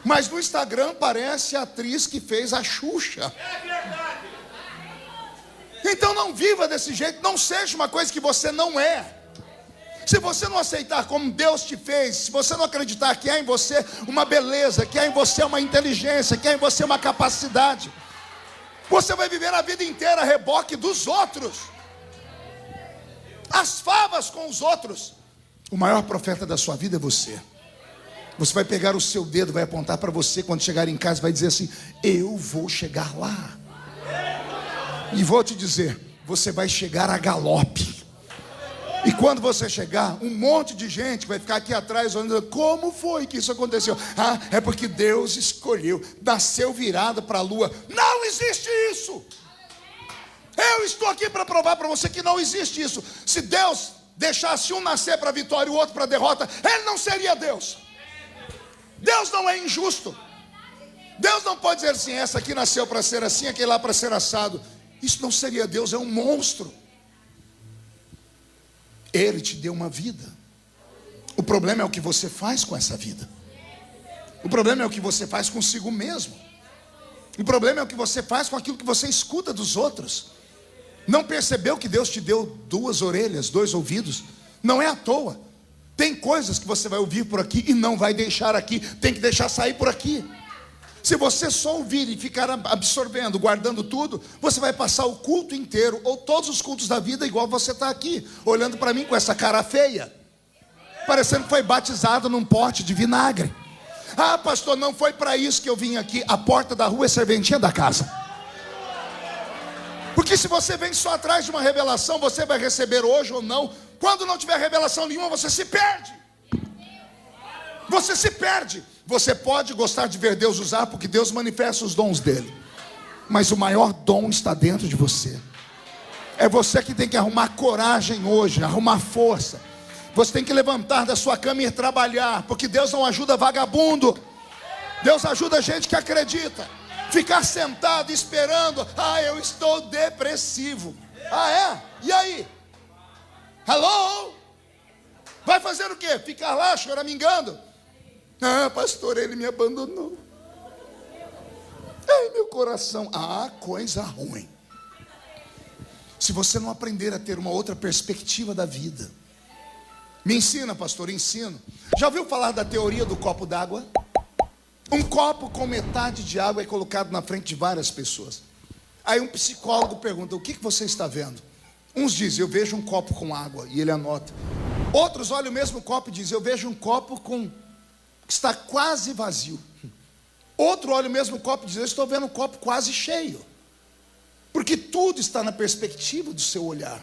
mas no Instagram parece a atriz que fez a Xuxa. Então não viva desse jeito, não seja uma coisa que você não é. Se você não aceitar como Deus te fez, se você não acreditar que há em você uma beleza, que há em você uma inteligência, que há em você uma capacidade, você vai viver a vida inteira a reboque dos outros, as favas com os outros. O maior profeta da sua vida é você. Você vai pegar o seu dedo, vai apontar para você quando chegar em casa, vai dizer assim: eu vou chegar lá. E vou te dizer, você vai chegar a galope. E quando você chegar, um monte de gente vai ficar aqui atrás olhando: como foi que isso aconteceu? Ah, é porque Deus escolheu, nasceu virado para a lua. Não existe isso. Eu estou aqui para provar para você que não existe isso. Se Deus deixasse um nascer para a vitória e o outro para a derrota, ele não seria Deus. Deus não é injusto. Deus não pode dizer assim: essa aqui nasceu para ser assim, aquele lá para ser assado. Isso não seria Deus, é um monstro. Ele te deu uma vida. O problema é o que você faz com essa vida. O problema é o que você faz consigo mesmo. O problema é o que você faz com aquilo que você escuta dos outros. Não percebeu que Deus te deu 2 orelhas, 2 ouvidos? Não é à toa. Tem coisas que você vai ouvir por aqui e não vai deixar aqui. Tem que deixar sair por aqui. Se você só ouvir e ficar absorvendo, guardando tudo, você vai passar o culto inteiro, ou todos os cultos da vida, igual você está aqui, olhando para mim com essa cara feia, parecendo que foi batizado num pote de vinagre. Ah, pastor, não foi para isso que eu vim aqui. A porta da rua é serventia da casa. Porque se você vem só atrás de uma revelação, você vai receber hoje ou não. Quando não tiver revelação nenhuma, você se perde. Você se perde. Você pode gostar de ver Deus usar, porque Deus manifesta os dons dele, mas o maior dom está dentro de você. É você que tem que arrumar coragem hoje, arrumar força. Você tem que levantar da sua cama e ir trabalhar, porque Deus não ajuda vagabundo. Deus ajuda gente que acredita. Ficar sentado esperando: ah, eu estou depressivo. Ah, é? E aí? Hello? Vai fazer o quê? Ficar lá choramingando? Ah, pastor, ele me abandonou. Ai, meu coração. Ah, coisa ruim. Se você não aprender a ter uma outra perspectiva da vida. Me ensina, pastor, ensino. Já ouviu falar da teoria do copo d'água? Um copo com metade de água é colocado na frente de várias pessoas. Aí um psicólogo pergunta: o que você está vendo? Uns dizem: eu vejo um copo com água, e ele anota. Outros olham o mesmo copo e dizem: eu vejo um copo que está quase vazio. Outro olha o mesmo copo e diz: eu estou vendo um copo quase cheio. Porque tudo está na perspectiva do seu olhar.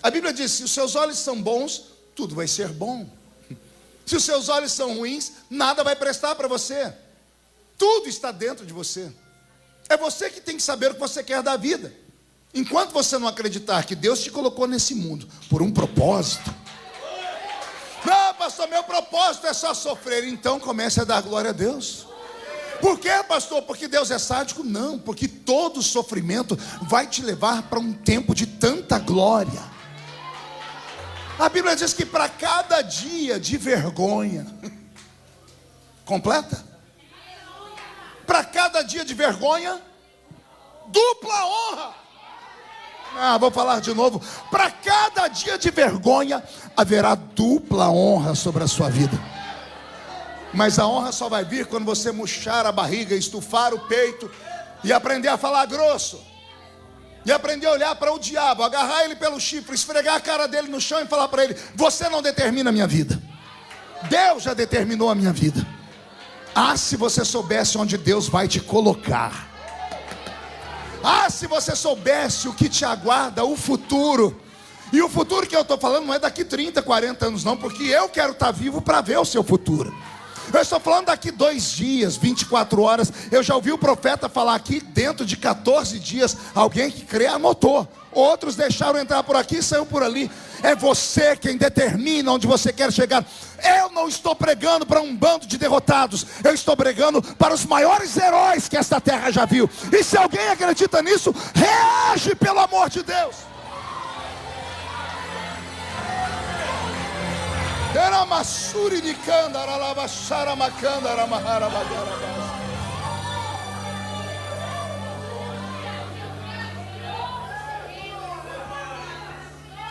A Bíblia diz: se os seus olhos são bons, tudo vai ser bom. Se os seus olhos são ruins, nada vai prestar para você. Tudo está dentro de você. É você que tem que saber o que você quer da vida. Enquanto você não acreditar que Deus te colocou nesse mundo por um propósito. Não, pastor, meu propósito é só sofrer. Então comece a dar glória a Deus. Por quê, pastor? Porque Deus é sádico? Não, porque todo sofrimento vai te levar para um tempo de tanta glória. A Bíblia diz que para cada dia de vergonha, completa? Para cada dia de vergonha, dupla honra. Vou falar de novo. Para cada dia de vergonha, haverá dupla honra sobre a sua vida. Mas a honra só vai vir quando você murchar a barriga, estufar o peito e aprender a falar grosso. E aprender a olhar para o diabo, agarrar ele pelo chifre, esfregar a cara dele no chão e falar para ele: você não determina a minha vida, Deus já determinou a minha vida. Ah, se você soubesse onde Deus vai te colocar. Ah, se você soubesse o que te aguarda, o futuro. E o futuro que eu estou falando não é daqui 30, 40 anos não, porque eu quero estar vivo para ver o seu futuro. Eu estou falando daqui 2 dias, 24 horas. Eu já ouvi o profeta falar aqui, dentro de 14 dias. Alguém que crê anotou. Outros deixaram entrar por aqui e saiu por ali. É você quem determina onde você quer chegar. Eu não estou pregando para um bando de derrotados. Eu estou pregando para os maiores heróis que esta terra já viu. E se alguém acredita nisso, reage, pelo amor de Deus. Era massuri de candara, lavachara macandara, mahara bagara.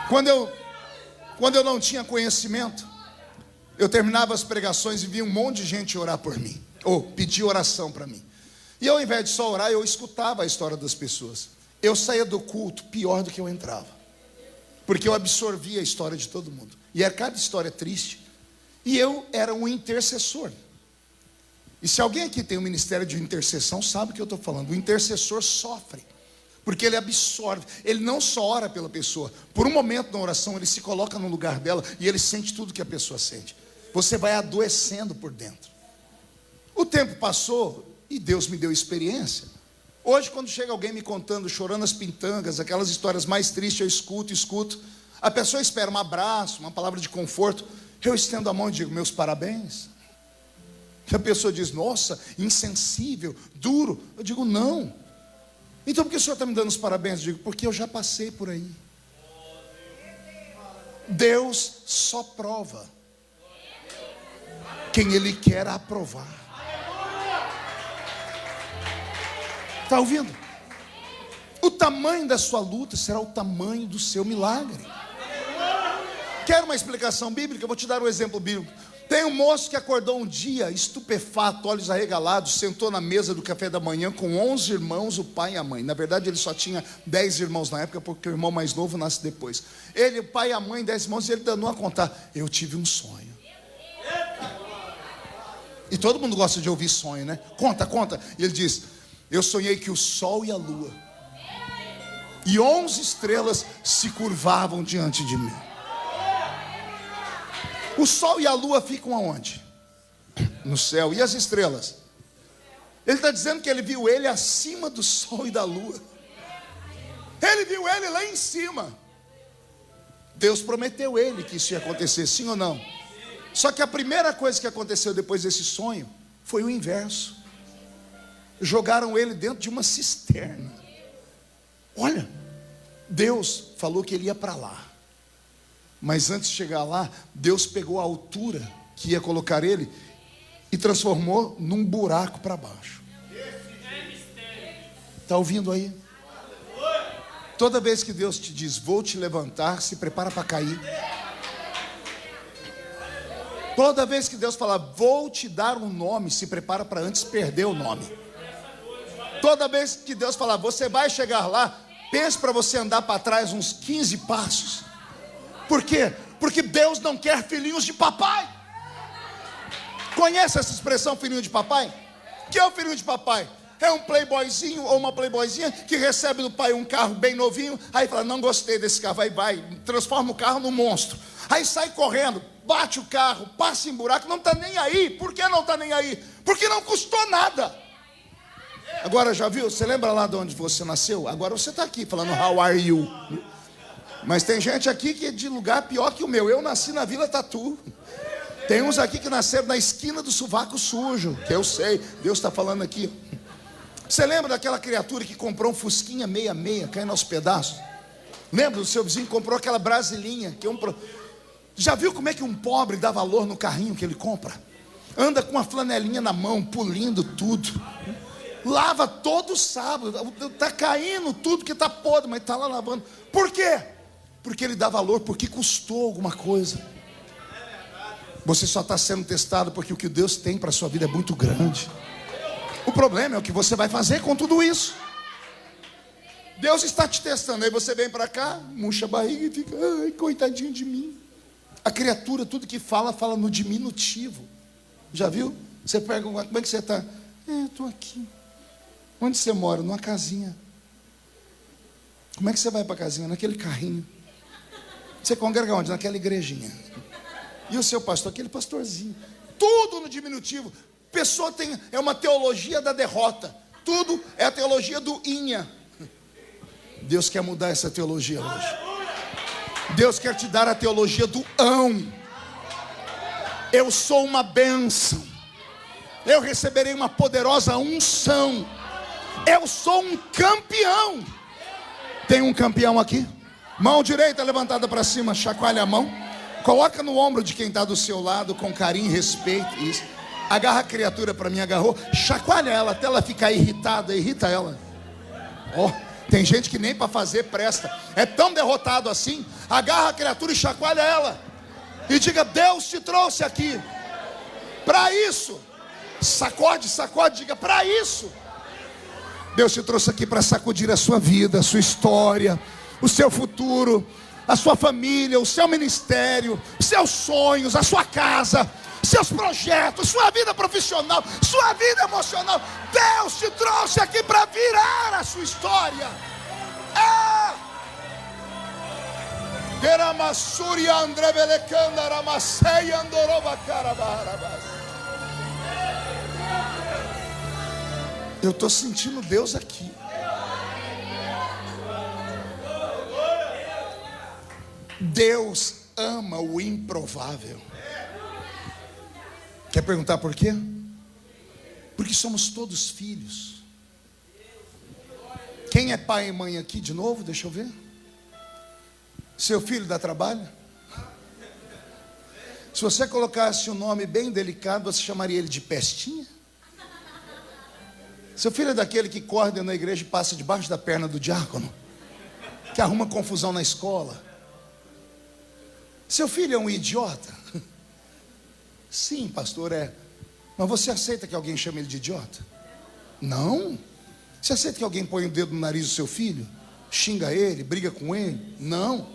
Quando eu não tinha conhecimento, eu terminava as pregações e via um monte de gente orar por mim, ou pedir oração para mim. E ao invés de só orar, eu escutava a história das pessoas. Eu saía do culto pior do que eu entrava, porque eu absorvia a história de todo mundo. E era cada história triste. E eu era um intercessor. E se alguém aqui tem um ministério de intercessão, sabe o que eu estou falando. O intercessor sofre, porque ele absorve. Ele não só ora pela pessoa. Por um momento na oração, ele se coloca no lugar dela e ele sente tudo que a pessoa sente. Você vai adoecendo por dentro. O tempo passou e Deus me deu experiência. Hoje, quando chega alguém me contando, chorando as pintangas, aquelas histórias mais tristes, eu escuto. A pessoa espera um abraço, uma palavra de conforto. Eu estendo a mão e digo: meus parabéns. E a pessoa diz: nossa, insensível, duro. Eu digo: não. Então por que o senhor está me dando os parabéns? Eu digo: porque eu já passei por aí. Deus só prova quem Ele quer aprovar. Está ouvindo? O tamanho da sua luta será o tamanho do seu milagre. Quer uma explicação bíblica? Eu vou te dar um exemplo bíblico. Tem um moço que acordou um dia estupefato, olhos arregalados, sentou na mesa do café da manhã com 11 irmãos, o pai e a mãe. Na verdade ele só tinha 10 irmãos na época, porque o irmão mais novo nasce depois. Ele, o pai e a mãe, 10 irmãos, e ele danou a contar: eu tive um sonho. E todo mundo gosta de ouvir sonho, né? Conta. E ele diz: eu sonhei que o sol e a lua e 11 estrelas se curvavam diante de mim. O sol e a lua ficam aonde? No céu. E as estrelas? Ele está dizendo que ele viu ele acima do sol e da lua. Ele viu ele lá em cima. Deus prometeu ele que isso ia acontecer, sim ou não? Só que a primeira coisa que aconteceu depois desse sonho foi o inverso. Jogaram ele dentro de uma cisterna. Olha, Deus falou que ele ia para lá. Mas antes de chegar lá, Deus pegou a altura que ia colocar ele e transformou num buraco para baixo. Está ouvindo aí? Toda vez que Deus te diz, vou te levantar, se prepara para cair. Toda vez que Deus fala, vou te dar um nome, se prepara para antes perder o nome. Toda vez que Deus fala, você vai chegar lá, pense para você andar para trás uns 15 passos. Por quê? Porque Deus não quer filhinhos de papai. Conhece essa expressão, filhinho de papai? O que é o filhinho de papai? É um playboyzinho ou uma playboyzinha que recebe do pai um carro bem novinho, aí fala, não gostei desse carro, vai, transforma o carro num monstro. Aí sai correndo, bate o carro, passa em buraco, não está nem aí. Por que não está nem aí? Porque não custou nada. Agora, já viu? Você lembra lá de onde você nasceu? Agora você está aqui falando, how are you? Mas tem gente aqui que é de lugar pior que o meu. Eu nasci na Vila Tatu. Tem uns aqui que nasceram na esquina do sovaco sujo, que eu sei, Deus está falando aqui. Você lembra daquela criatura que comprou um Fusquinha 66, caindo aos pedaços? Lembra do seu vizinho que comprou aquela brasilinha? Já viu como é que um pobre dá valor no carrinho que ele compra? Anda com uma flanelinha na mão, pulindo tudo. Lava todo sábado. Está caindo tudo que está podre, mas está lá lavando. Por quê? Porque ele dá valor, porque custou alguma coisa. Você só está sendo testado porque o que Deus tem para a sua vida é muito grande. O problema é o que você vai fazer com tudo isso. Deus está te testando. Aí você vem para cá, murcha a barriga e fica, ai, coitadinho de mim. A criatura, tudo que fala, fala no diminutivo. Já viu? Você pergunta, como é que você está? Estou aqui. Onde você mora? Numa casinha. Como é que você vai para a casinha? Naquele carrinho. Você congrega onde? Naquela igrejinha. E o seu pastor? Aquele pastorzinho. Tudo no diminutivo. Pessoa é uma teologia da derrota. Tudo é a teologia do inha. Deus quer mudar essa teologia hoje. Deus quer te dar a teologia do ão. Eu sou uma bênção. Eu receberei uma poderosa unção. Eu sou um campeão. Tem um campeão aqui? Mão direita levantada para cima, chacoalha a mão. Coloca no ombro de quem está do seu lado com carinho e respeito. Isso. Agarra a criatura para mim, agarrou. Chacoalha ela até ela ficar irritada. Irrita ela. Tem gente que nem para fazer presta. É tão derrotado assim. Agarra a criatura e chacoalha ela. E diga, Deus te trouxe aqui para isso. Sacode, diga, para isso. Deus te trouxe aqui para sacudir a sua vida, a sua história, o seu futuro, a sua família, o seu ministério, seus sonhos, a sua casa, seus projetos, sua vida profissional, sua vida emocional. Deus te trouxe aqui para virar a sua história. Eu estou sentindo Deus aqui. Deus ama o improvável. Quer perguntar por quê? Porque somos todos filhos. Quem é pai e mãe aqui de novo? Deixa eu ver. Seu filho dá trabalho? Se você colocasse um nome bem delicado, você chamaria ele de pestinha? Seu filho é daquele que corre dentro da igreja e passa debaixo da perna do diácono, que arruma confusão na escola. Seu filho é um idiota? Sim, pastor, é. Mas você aceita que alguém chame ele de idiota? Não. Você aceita que alguém põe o dedo no nariz do seu filho? Xinga ele, briga com ele? Não.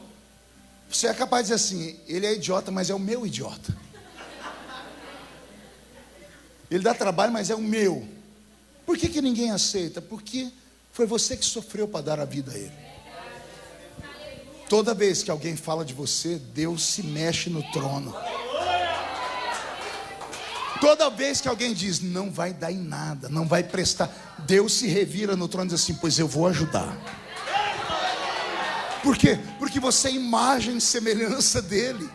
Você é capaz de dizer assim, ele é idiota, mas é o meu idiota. Ele dá trabalho, mas é o meu. Por que ninguém aceita? Porque foi você que sofreu para dar a vida a ele. Toda vez que alguém fala de você, Deus se mexe no trono. Toda vez que alguém diz, não vai dar em nada, não vai prestar, Deus se revira no trono e diz assim, pois eu vou ajudar. Por quê? Porque você é imagem e semelhança dele.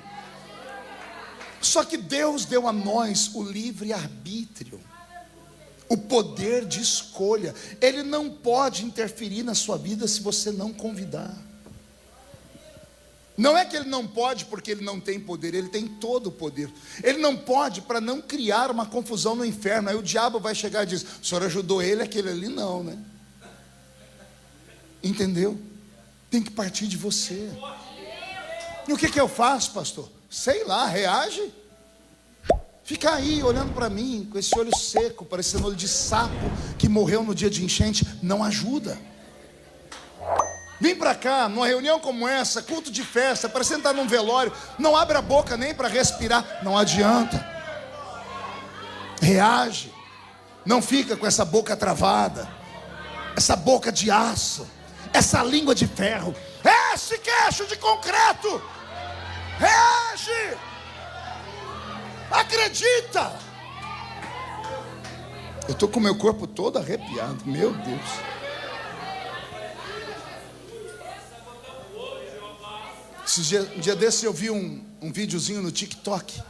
Só que Deus deu a nós o livre-arbítrio, o poder de escolha. Ele não pode interferir na sua vida se você não convidar. Não é que ele não pode porque ele não tem poder, ele tem todo o poder. Ele não pode para não criar uma confusão no inferno. Aí o diabo vai chegar e diz: o senhor ajudou ele, aquele ali não, né? Entendeu? Tem que partir de você. E o que eu faço, pastor? Sei lá, reage. Fica aí olhando para mim com esse olho seco, parecendo olho de sapo que morreu no dia de enchente, não ajuda. Vem para cá, numa reunião como essa, culto de festa, parecendo estar num velório, não abre a boca nem para respirar, não adianta. Reage. Não fica com essa boca travada, essa boca de aço, essa língua de ferro, esse queixo de concreto. Reage. Acredita. Eu estou com o meu corpo todo arrepiado, meu Deus. Um dia desse eu vi um videozinho no TikTok.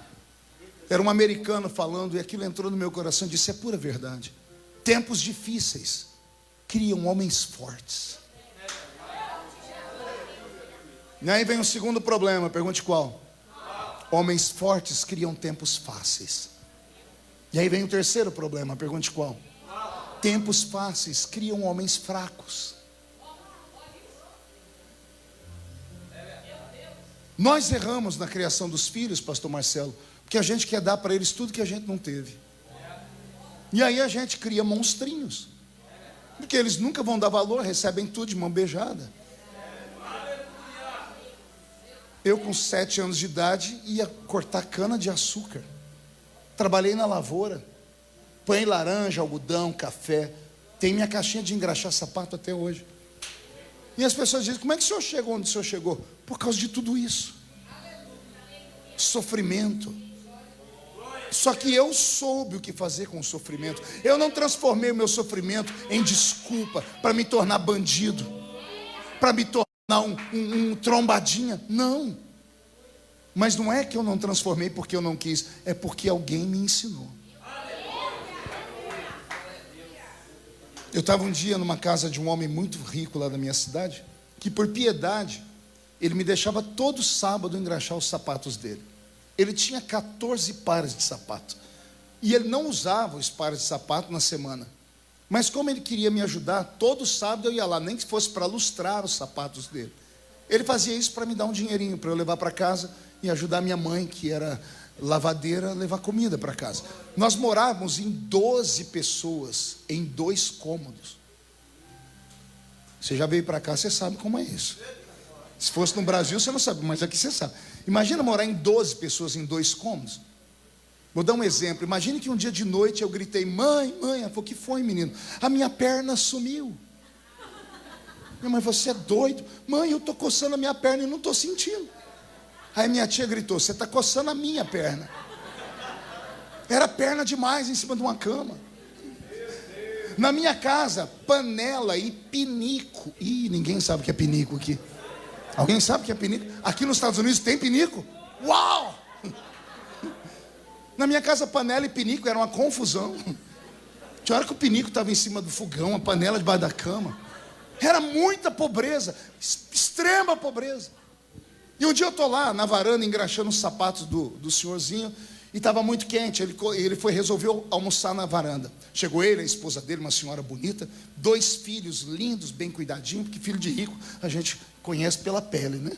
Era um americano falando, e aquilo entrou no meu coração e disse: é pura verdade. Tempos difíceis criam homens fortes. E aí vem o segundo problema, pergunte qual? Homens fortes criam tempos fáceis. E aí vem o terceiro problema, pergunte qual? Tempos fáceis criam homens fracos. Nós erramos na criação dos filhos, pastor Marcelo, porque a gente quer dar para eles tudo que a gente não teve. E aí a gente cria monstrinhos, porque eles nunca vão dar valor, recebem tudo de mão beijada. Eu com 7 anos de idade ia cortar cana de açúcar. Trabalhei na lavoura. Põe laranja, algodão, café. Tem minha caixinha de engraxar sapato até hoje. E as pessoas dizem: como é que o senhor chegou onde o senhor chegou? Por causa de tudo isso. Sofrimento. Só que eu soube o que fazer com o sofrimento. Eu não transformei o meu sofrimento em desculpa para me tornar bandido, para me tornar um trombadinha. Não. Mas não é que eu não transformei porque eu não quis, é porque alguém me ensinou. Eu estava um dia numa casa de um homem muito rico lá da minha cidade, que por piedade ele me deixava todo sábado engraxar os sapatos dele. Ele tinha 14 pares de sapato e ele não usava os pares de sapato na semana. Mas como ele queria me ajudar, todo sábado eu ia lá, nem que fosse para lustrar os sapatos dele. Ele fazia isso para me dar um dinheirinho, para eu levar para casa e ajudar minha mãe, que era lavadeira, a levar comida para casa. Nós morávamos em 12 pessoas, em 2 cômodos. Você já veio para cá, você sabe como é isso. Se fosse no Brasil, você não sabe, mas aqui você sabe. Imagina morar em 12 pessoas em 2 cômodos. Vou dar um exemplo. Imagine que um dia de noite eu gritei: mãe, mãe. Ela falou: o que foi, menino? A minha perna sumiu. Minha mãe: você é doido? Mãe, eu estou coçando a minha perna e não estou sentindo. Aí minha tia gritou: você está coçando a minha perna. Era perna demais em cima de uma cama. Na minha casa, panela e pinico. Ih, ninguém sabe o que é pinico aqui. Alguém sabe o que é pinico? Aqui nos Estados Unidos tem pinico? Uau! Na minha casa, panela e pinico era uma confusão. Tinha hora que o pinico estava em cima do fogão, a panela debaixo da cama. Era muita pobreza, extrema pobreza. E um dia eu estou lá na varanda engraxando os sapatos do senhorzinho, e estava muito quente. Ele resolveu almoçar na varanda. Chegou ele, a esposa dele, uma senhora bonita, 2 filhos lindos, bem cuidadinhos, porque filho de rico a gente conhece pela pele, né?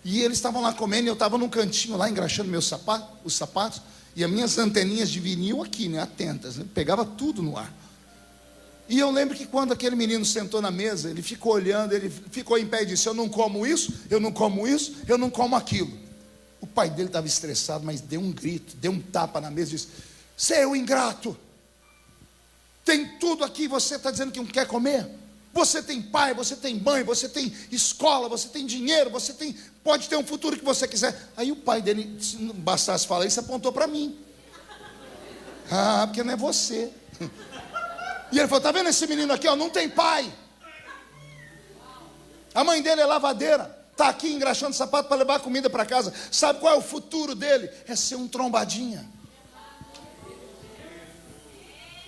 E eles estavam lá comendo, e eu estava num cantinho lá engraxando os sapatos, e as minhas anteninhas de vinil aqui, né, atentas, né? Pegava tudo no ar. E eu lembro que quando aquele menino sentou na mesa, ele ficou olhando, ele ficou em pé e disse: eu não como isso, eu não como isso, eu não como aquilo. O pai dele estava estressado, mas deu um grito, deu um tapa na mesa e disse: seu ingrato, tem tudo aqui, você está dizendo que não quer comer? Você tem pai, você tem mãe, você tem escola, você tem dinheiro, pode ter um futuro que você quiser. Aí o pai dele, se não bastasse falar isso, apontou para mim. Ah, porque não é você. E ele falou: tá vendo esse menino aqui, ó, não tem pai. A mãe dele é lavadeira, está aqui engraxando sapato para levar comida para casa. Sabe qual é o futuro dele? É ser um trombadinha.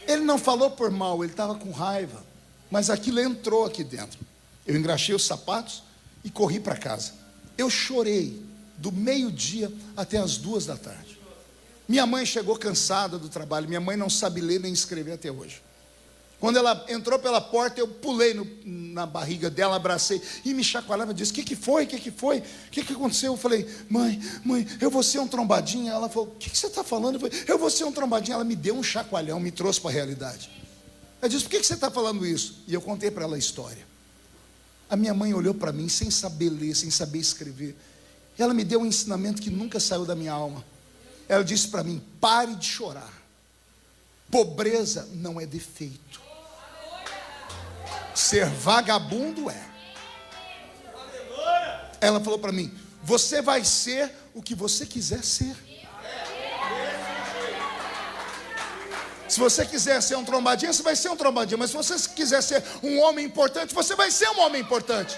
Ele não falou por mal, ele estava com raiva, mas aquilo entrou aqui dentro. Eu engraxei os sapatos e corri para casa. Eu chorei do meio-dia até as 2 da tarde. Minha mãe chegou cansada do trabalho. Minha mãe não sabe ler nem escrever até hoje. Quando ela entrou pela porta, eu pulei na barriga dela, abracei e me chacoalhava e disse: o que foi? O que aconteceu? Eu falei: mãe, eu vou ser um trombadinha. Ela falou: o que você está falando? Eu falei: eu vou ser um trombadinha. Ela me deu um chacoalhão, me trouxe para a realidade. Ela disse: por que você está falando isso? E eu contei para ela a história. A minha mãe olhou para mim sem saber ler, sem saber escrever. Ela me deu um ensinamento que nunca saiu da minha alma. Ela disse para mim: pare de chorar. Pobreza não é defeito. Ser vagabundo é. Ela falou para mim: você vai ser o que você quiser ser. Se você quiser ser um trombadinha, você vai ser um trombadinha. Mas se você quiser ser um homem importante, você vai ser um homem importante.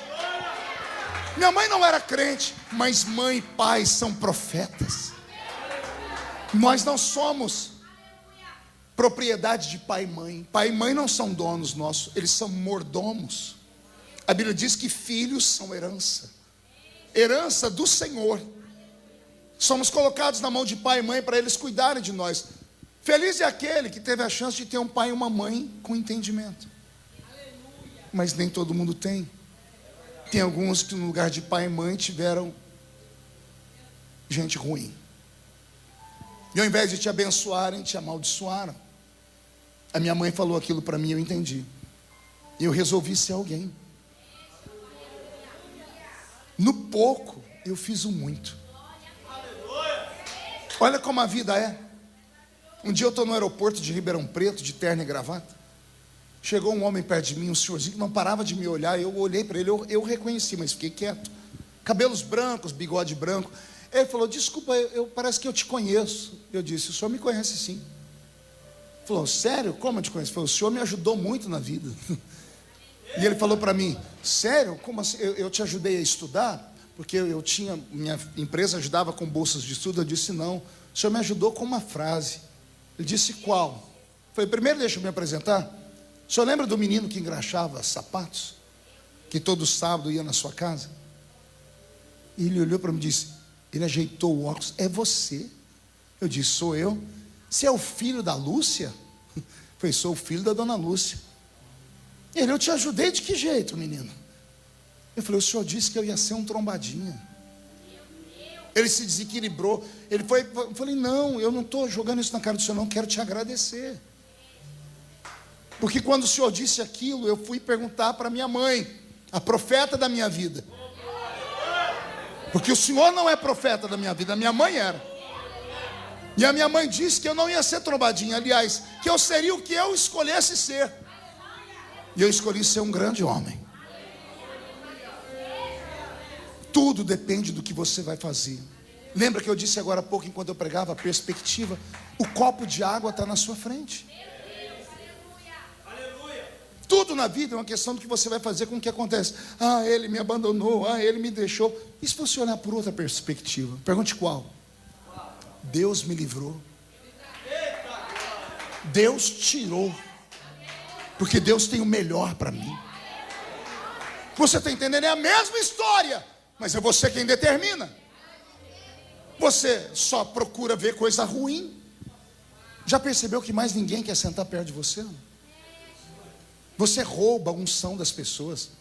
Minha mãe não era crente, mas mãe e pai são profetas. Nós não somos propriedade de pai e mãe. Pai e mãe não são donos nossos, eles são mordomos. A Bíblia diz que filhos são herança. Herança do Senhor. Somos colocados na mão de pai e mãe para eles cuidarem de nós. Feliz é aquele que teve a chance de ter um pai e uma mãe com entendimento. Mas nem todo mundo tem. Tem alguns que no lugar de pai e mãe tiveram gente ruim. E ao invés de te abençoarem, te amaldiçoaram. A minha mãe falou aquilo para mim, eu entendi. E eu resolvi ser alguém. No pouco, eu fiz o muito. Olha como a vida é. Um dia eu estou no aeroporto de Ribeirão Preto, de terno e gravata. Chegou um homem perto de mim, um senhorzinho que não parava de me olhar. Eu olhei para ele, eu reconheci, mas fiquei quieto. Cabelos brancos, bigode branco. Ele falou: desculpa, parece que eu te conheço. Eu disse: o senhor me conhece sim. Ele falou: sério? Como eu te conheço? Ele falou: o senhor me ajudou muito na vida. E ele falou para mim: sério? Como assim? Eu te ajudei a estudar? Porque minha empresa ajudava com bolsas de estudo. Eu disse: não, o senhor me ajudou com uma frase. Ele disse: qual? Eu falei: primeiro deixa eu me apresentar. O senhor lembra do menino que engraxava sapatos? Que todo sábado ia na sua casa? E ele olhou para mim e disse: ele ajeitou o óculos. É você? Eu disse: sou eu. Você é o filho da Lúcia? Eu falei: sou o filho da dona Lúcia. Ele: eu te ajudei de que jeito, menino? Eu falei: o senhor disse que eu ia ser um trombadinha. Ele se desequilibrou. Eu falei: não, eu não estou jogando isso na cara do senhor, não. Quero te agradecer. Porque quando o senhor disse aquilo, eu fui perguntar para minha mãe, a profeta da minha vida. Porque o senhor não é profeta da minha vida, a minha mãe era. E a minha mãe disse que eu não ia ser trombadinha. Aliás, que eu seria o que eu escolhesse ser. E eu escolhi ser um grande homem. Tudo depende do que você vai fazer. Lembra que eu disse agora há pouco, enquanto eu pregava, a perspectiva? O copo de água está na sua frente. Tudo na vida é uma questão do que você vai fazer com o que acontece. Ah, ele me abandonou. Ah, ele me deixou. E se você olhar por outra perspectiva? Pergunte qual? Deus me livrou. Deus tirou. Porque Deus tem o melhor para mim. Você está entendendo? É a mesma história, mas é você quem determina. Você só procura ver coisa ruim. Já percebeu que mais ninguém quer sentar perto de você? Você rouba a unção das pessoas.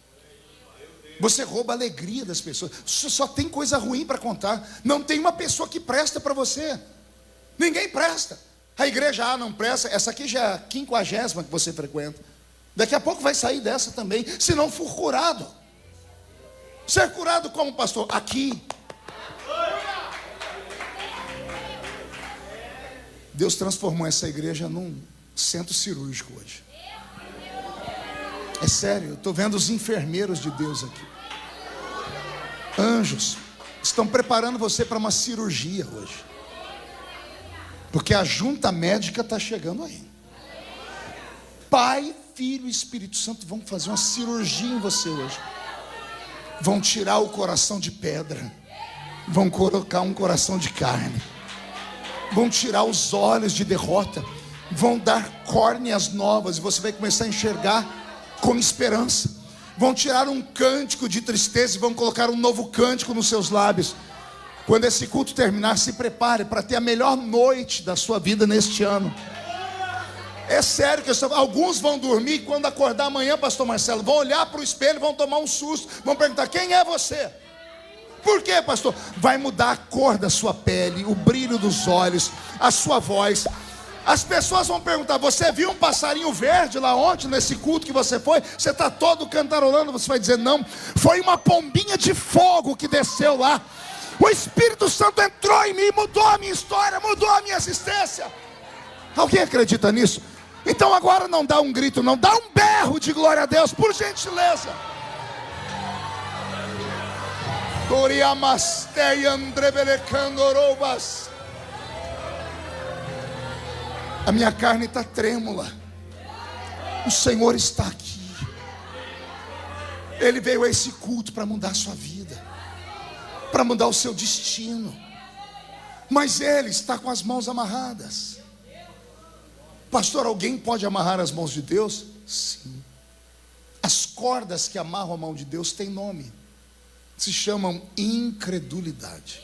Você rouba a alegria das pessoas. Só tem coisa ruim para contar. Não tem uma pessoa que presta para você. Ninguém presta. A igreja não presta. Essa aqui já é a 50ª que você frequenta. Daqui a pouco vai sair dessa também, se não for curado. Ser curado como, pastor? Aqui. Deus transformou essa igreja num centro cirúrgico hoje. É sério, eu estou vendo os enfermeiros de Deus aqui. Anjos estão preparando você para uma cirurgia hoje. Porque a junta médica está chegando aí. Pai, Filho e Espírito Santo vão fazer uma cirurgia em você hoje. Vão tirar o coração de pedra. Vão colocar um coração de carne. Vão tirar os olhos de derrota. Vão dar córneas novas. E você vai começar a enxergar com esperança. vão tirar um cântico de tristeza e vão colocar um novo cântico nos seus lábios. Quando esse culto terminar, se prepare para ter a melhor noite da sua vida neste ano. É sério que alguns vão dormir e quando acordar amanhã, pastor Marcelo, vão olhar para o espelho, vão tomar um susto, vão perguntar: quem é você? Por quê, pastor? Vai mudar a cor da sua pele, o brilho dos olhos, a sua voz. As pessoas vão perguntar: você viu um passarinho verde lá ontem, nesse culto que você foi? Você está todo cantarolando. Você vai dizer: não, foi uma pombinha de fogo que desceu lá. O Espírito Santo entrou em mim, mudou a minha história, mudou a minha existência. Alguém acredita nisso? Então agora não dá um grito, não, dá um berro de glória a Deus, por gentileza. A minha carne está trêmula. O Senhor está aqui. Ele veio a esse culto para mudar a sua vida, para mudar o seu destino. Mas Ele está com as mãos amarradas. Pastor, alguém pode amarrar as mãos de Deus? Sim. As cordas que amarram a mão de Deus têm nome. Se chamam incredulidade.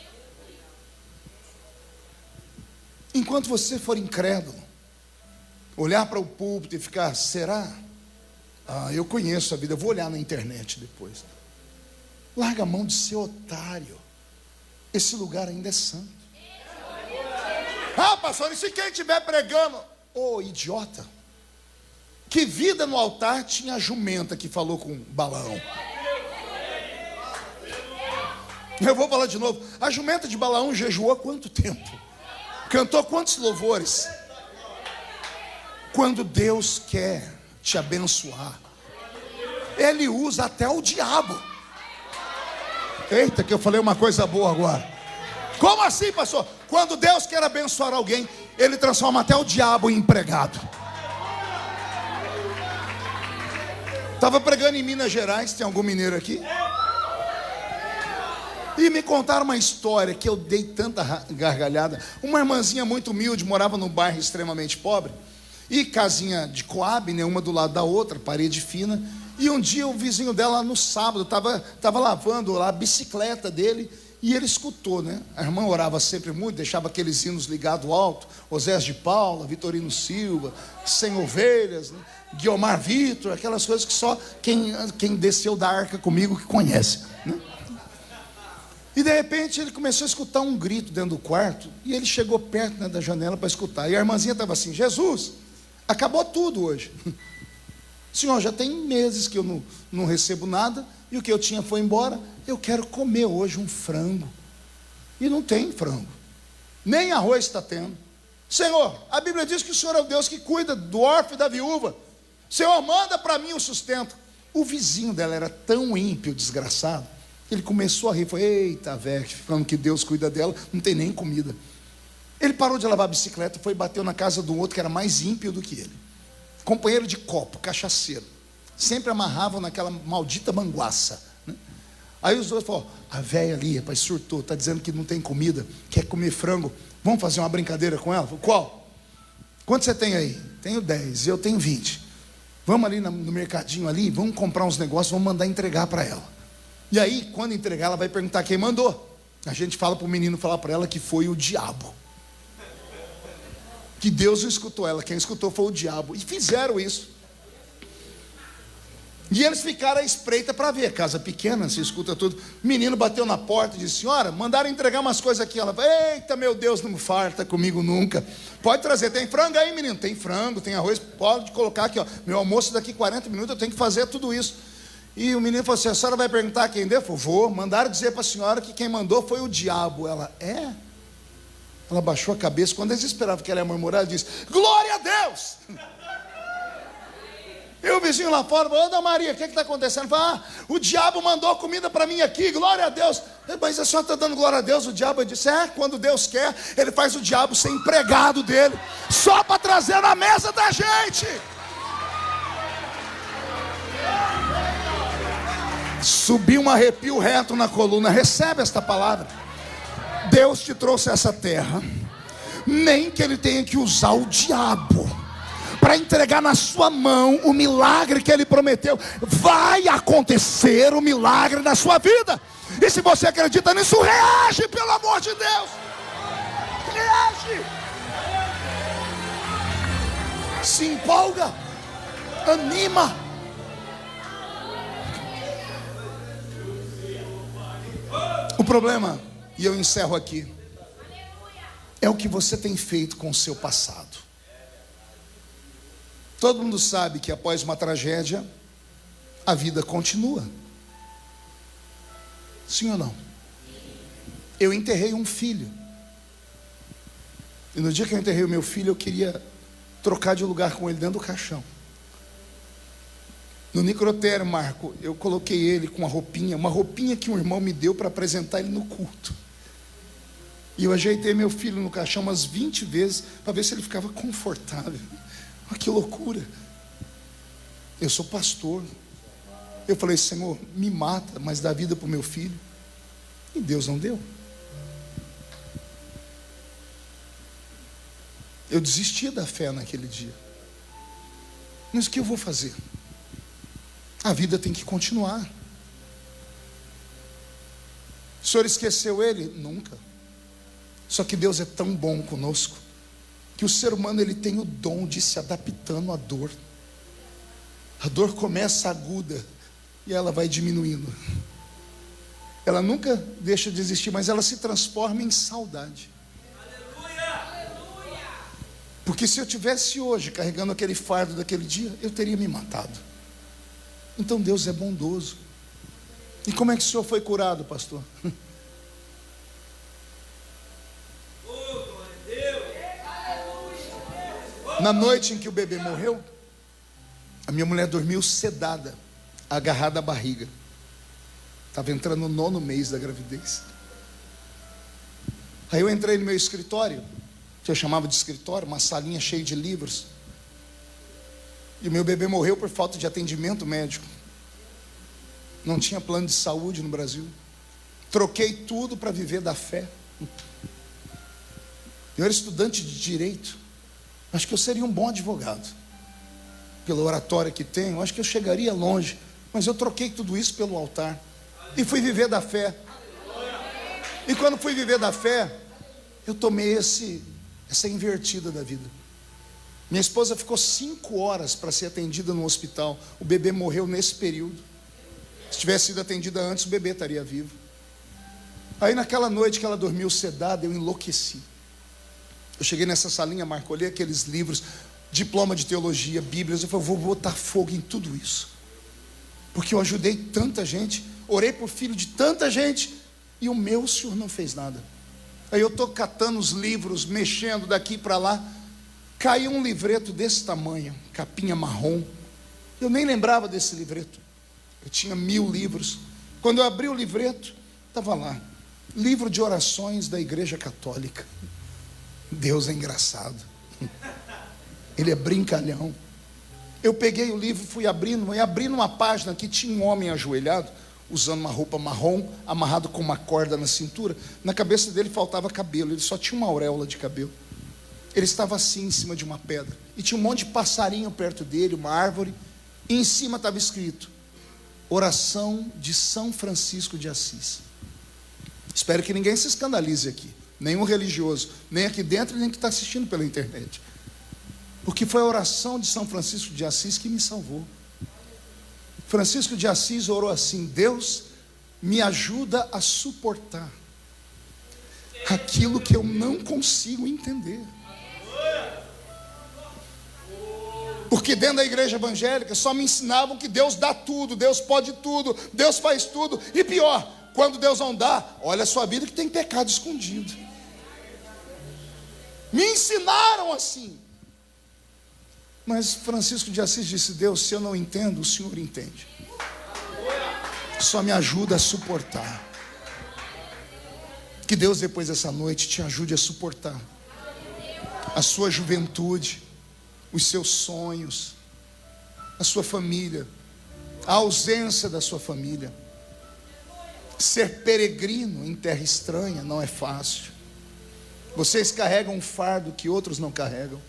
Enquanto você for incrédulo, olhar para o púlpito e ficar: será? Eu conheço a vida, eu vou olhar na internet depois. Larga a mão de ser otário. Esse lugar ainda é santo. Pastor, e se quem estiver pregando? Idiota. Que vida no altar tinha a jumenta que falou com Balaão? Eu vou falar de novo. A jumenta de Balaão jejuou há quanto tempo? Cantou quantos louvores? Quando Deus quer te abençoar, Ele usa até o diabo. Eita, que eu falei uma coisa boa agora. Como assim, pastor? Quando Deus quer abençoar alguém, Ele transforma até o diabo em empregado. Estava pregando em Minas Gerais. Tem algum mineiro aqui? E me contaram uma história que eu dei tanta gargalhada. Uma irmãzinha muito humilde, morava num bairro extremamente pobre, e casinha de coab, né, uma do lado da outra, parede fina. E um dia o vizinho dela, no sábado, estava lavando lá a bicicleta dele, e ele escutou, né? A irmã orava sempre muito, deixava aqueles hinos ligados alto: Osés de Paula, Vitorino Silva, Sem Ovelhas, né? Guiomar Vitor, aquelas coisas que só quem desceu da arca comigo que conhece, né? E de repente ele começou a escutar um grito dentro do quarto, e ele chegou perto, né, da janela para escutar. E a irmãzinha estava assim: Jesus, acabou tudo hoje. Senhor, já tem meses que eu não recebo nada, e o que eu tinha foi embora. Eu quero comer hoje um frango. E não tem frango, nem arroz está tendo. Senhor, a Bíblia diz que o Senhor é o Deus que cuida do órfão e da viúva. Senhor, manda para mim o sustento. O vizinho dela era tão ímpio, desgraçado, ele começou a rir. Foi: eita, velho, falando que Deus cuida dela, não tem nem comida. Ele parou de lavar a bicicleta, foi e bateu na casa do outro que era mais ímpio do que ele, companheiro de copo, cachaceiro, sempre amarravam naquela maldita manguaça, né? Aí os dois falaram: a velha ali, rapaz, surtou, está dizendo que não tem comida, quer comer frango, vamos fazer uma brincadeira com ela? Falei: qual? Quanto você tem aí? Tenho 10, eu tenho 20. Vamos ali no mercadinho ali, vamos comprar uns negócios, vamos mandar entregar para ela. E aí, quando entregar, ela vai perguntar quem mandou. A gente fala para o menino falar para ela que foi o diabo, que Deus não escutou ela, quem escutou foi o diabo. E fizeram isso. E eles ficaram à espreita para ver. Casa pequena, se escuta tudo. O menino bateu na porta e disse: senhora, mandaram entregar umas coisas aqui. Ela falou: eita, meu Deus, não farta comigo nunca. Pode trazer, tem frango aí, menino? Tem frango, tem arroz, pode colocar aqui, ó. Meu almoço daqui 40 minutos, eu tenho que fazer tudo isso. E o menino falou assim: a senhora vai perguntar quem deu? Eu falei: vou. Mandaram dizer para a senhora que quem mandou foi o diabo. Ela: é? Ela baixou a cabeça. Quando eles esperavam que ela ia murmurar, ela disse: glória a Deus! E o vizinho lá fora falou: ô, Dona Maria, o que está acontecendo? Falei: o diabo mandou comida para mim aqui, glória a Deus. Mas a senhora está dando glória a Deus? O diabo disse: quando Deus quer, Ele faz o diabo ser empregado dele, só para trazer na mesa da gente. Subiu um arrepio reto na coluna. Recebe esta palavra. Deus te trouxe a essa terra, nem que Ele tenha que usar o diabo, para entregar na sua mão o milagre que Ele prometeu. Vai acontecer o milagre na sua vida. E se você acredita nisso, reage, pelo amor de Deus. Reage. Se empolga. Anima. O problema, e eu encerro aqui, é o que você tem feito com o seu passado. Todo mundo sabe que após uma tragédia, a vida continua. Sim ou não? Eu enterrei um filho. E no dia que eu enterrei o meu filho, eu queria trocar de lugar com ele dentro do caixão. No necrotério, Marco, eu coloquei ele com uma roupinha que um irmão me deu para apresentar ele no culto. E eu ajeitei meu filho no caixão umas 20 vezes para ver se ele ficava confortável. Olha que loucura. Eu sou pastor. Eu falei: Senhor, me mata, mas dá vida para o meu filho. E Deus não deu. Eu desisti da fé naquele dia. Mas o que eu vou fazer? A vida tem que continuar. O Senhor esqueceu ele? Nunca. Só que Deus é tão bom conosco, que o ser humano ele tem o dom de se adaptando à dor. A dor começa aguda e ela vai diminuindo. Ela nunca deixa de existir, mas ela se transforma em saudade. Porque se eu tivesse hoje carregando aquele fardo daquele dia, eu teria me matado. Então Deus é bondoso. E como é que o senhor foi curado, pastor? Na noite em que o bebê morreu, a minha mulher dormiu sedada, agarrada à barriga. Estava entrando no 9º mês da gravidez. Aí eu entrei no meu escritório, que eu chamava de escritório, uma salinha cheia de livros. E o meu bebê morreu por falta de atendimento médico. Não tinha plano de saúde no Brasil. Troquei tudo para viver da fé. Eu era estudante de direito. Acho que eu seria um bom advogado. Pela oratória que tenho, acho que eu chegaria longe. Mas eu troquei tudo isso pelo altar. E fui viver da fé. E quando fui viver da fé, eu tomei essa invertida da vida. Minha esposa ficou 5 horas para ser atendida no hospital. O bebê morreu nesse período. Se tivesse sido atendida antes, o bebê estaria vivo. Aí naquela noite que ela dormiu sedada, eu enlouqueci. Eu cheguei nessa salinha, Marco, olhei aqueles livros, diploma de teologia, bíblias. Eu falei: vou botar fogo em tudo isso. Porque eu ajudei tanta gente, orei por filho de tanta gente, e o meu Senhor não fez nada. Aí eu estou catando os livros, mexendo daqui para lá. Caiu um livreto desse tamanho, capinha marrom. Eu nem lembrava desse livreto. Eu tinha 1000 livros. Quando eu abri o livreto, estava lá: livro de orações da Igreja Católica. Deus é engraçado. Ele é brincalhão. Eu peguei o livro, fui abrindo, e abri numa página que tinha um homem ajoelhado, usando uma roupa marrom, amarrado com uma corda na cintura. Na cabeça dele faltava cabelo, ele só tinha uma auréola de cabelo. Ele estava assim em cima de uma pedra, e tinha um monte de passarinho perto dele, uma árvore, e em cima estava escrito: oração de São Francisco de Assis. Espero que ninguém se escandalize aqui, nenhum religioso, nem aqui dentro, nem que está assistindo pela internet, porque foi a oração de São Francisco de Assis que me salvou. Francisco de Assis orou assim: Deus, me ajuda a suportar aquilo que eu não consigo entender. Porque dentro da igreja evangélica só me ensinavam que Deus dá tudo, Deus pode tudo, Deus faz tudo. E pior, quando Deus não dá, olha a sua vida que tem pecado escondido. Me ensinaram assim. Mas Francisco de Assis disse: Deus, se eu não entendo, o Senhor entende. Só me ajuda a suportar. Que Deus depois dessa noite te ajude a suportar a sua juventude, os seus sonhos, a sua família, a ausência da sua família. Ser peregrino em terra estranha não é fácil. Vocês carregam um fardo que outros não carregam.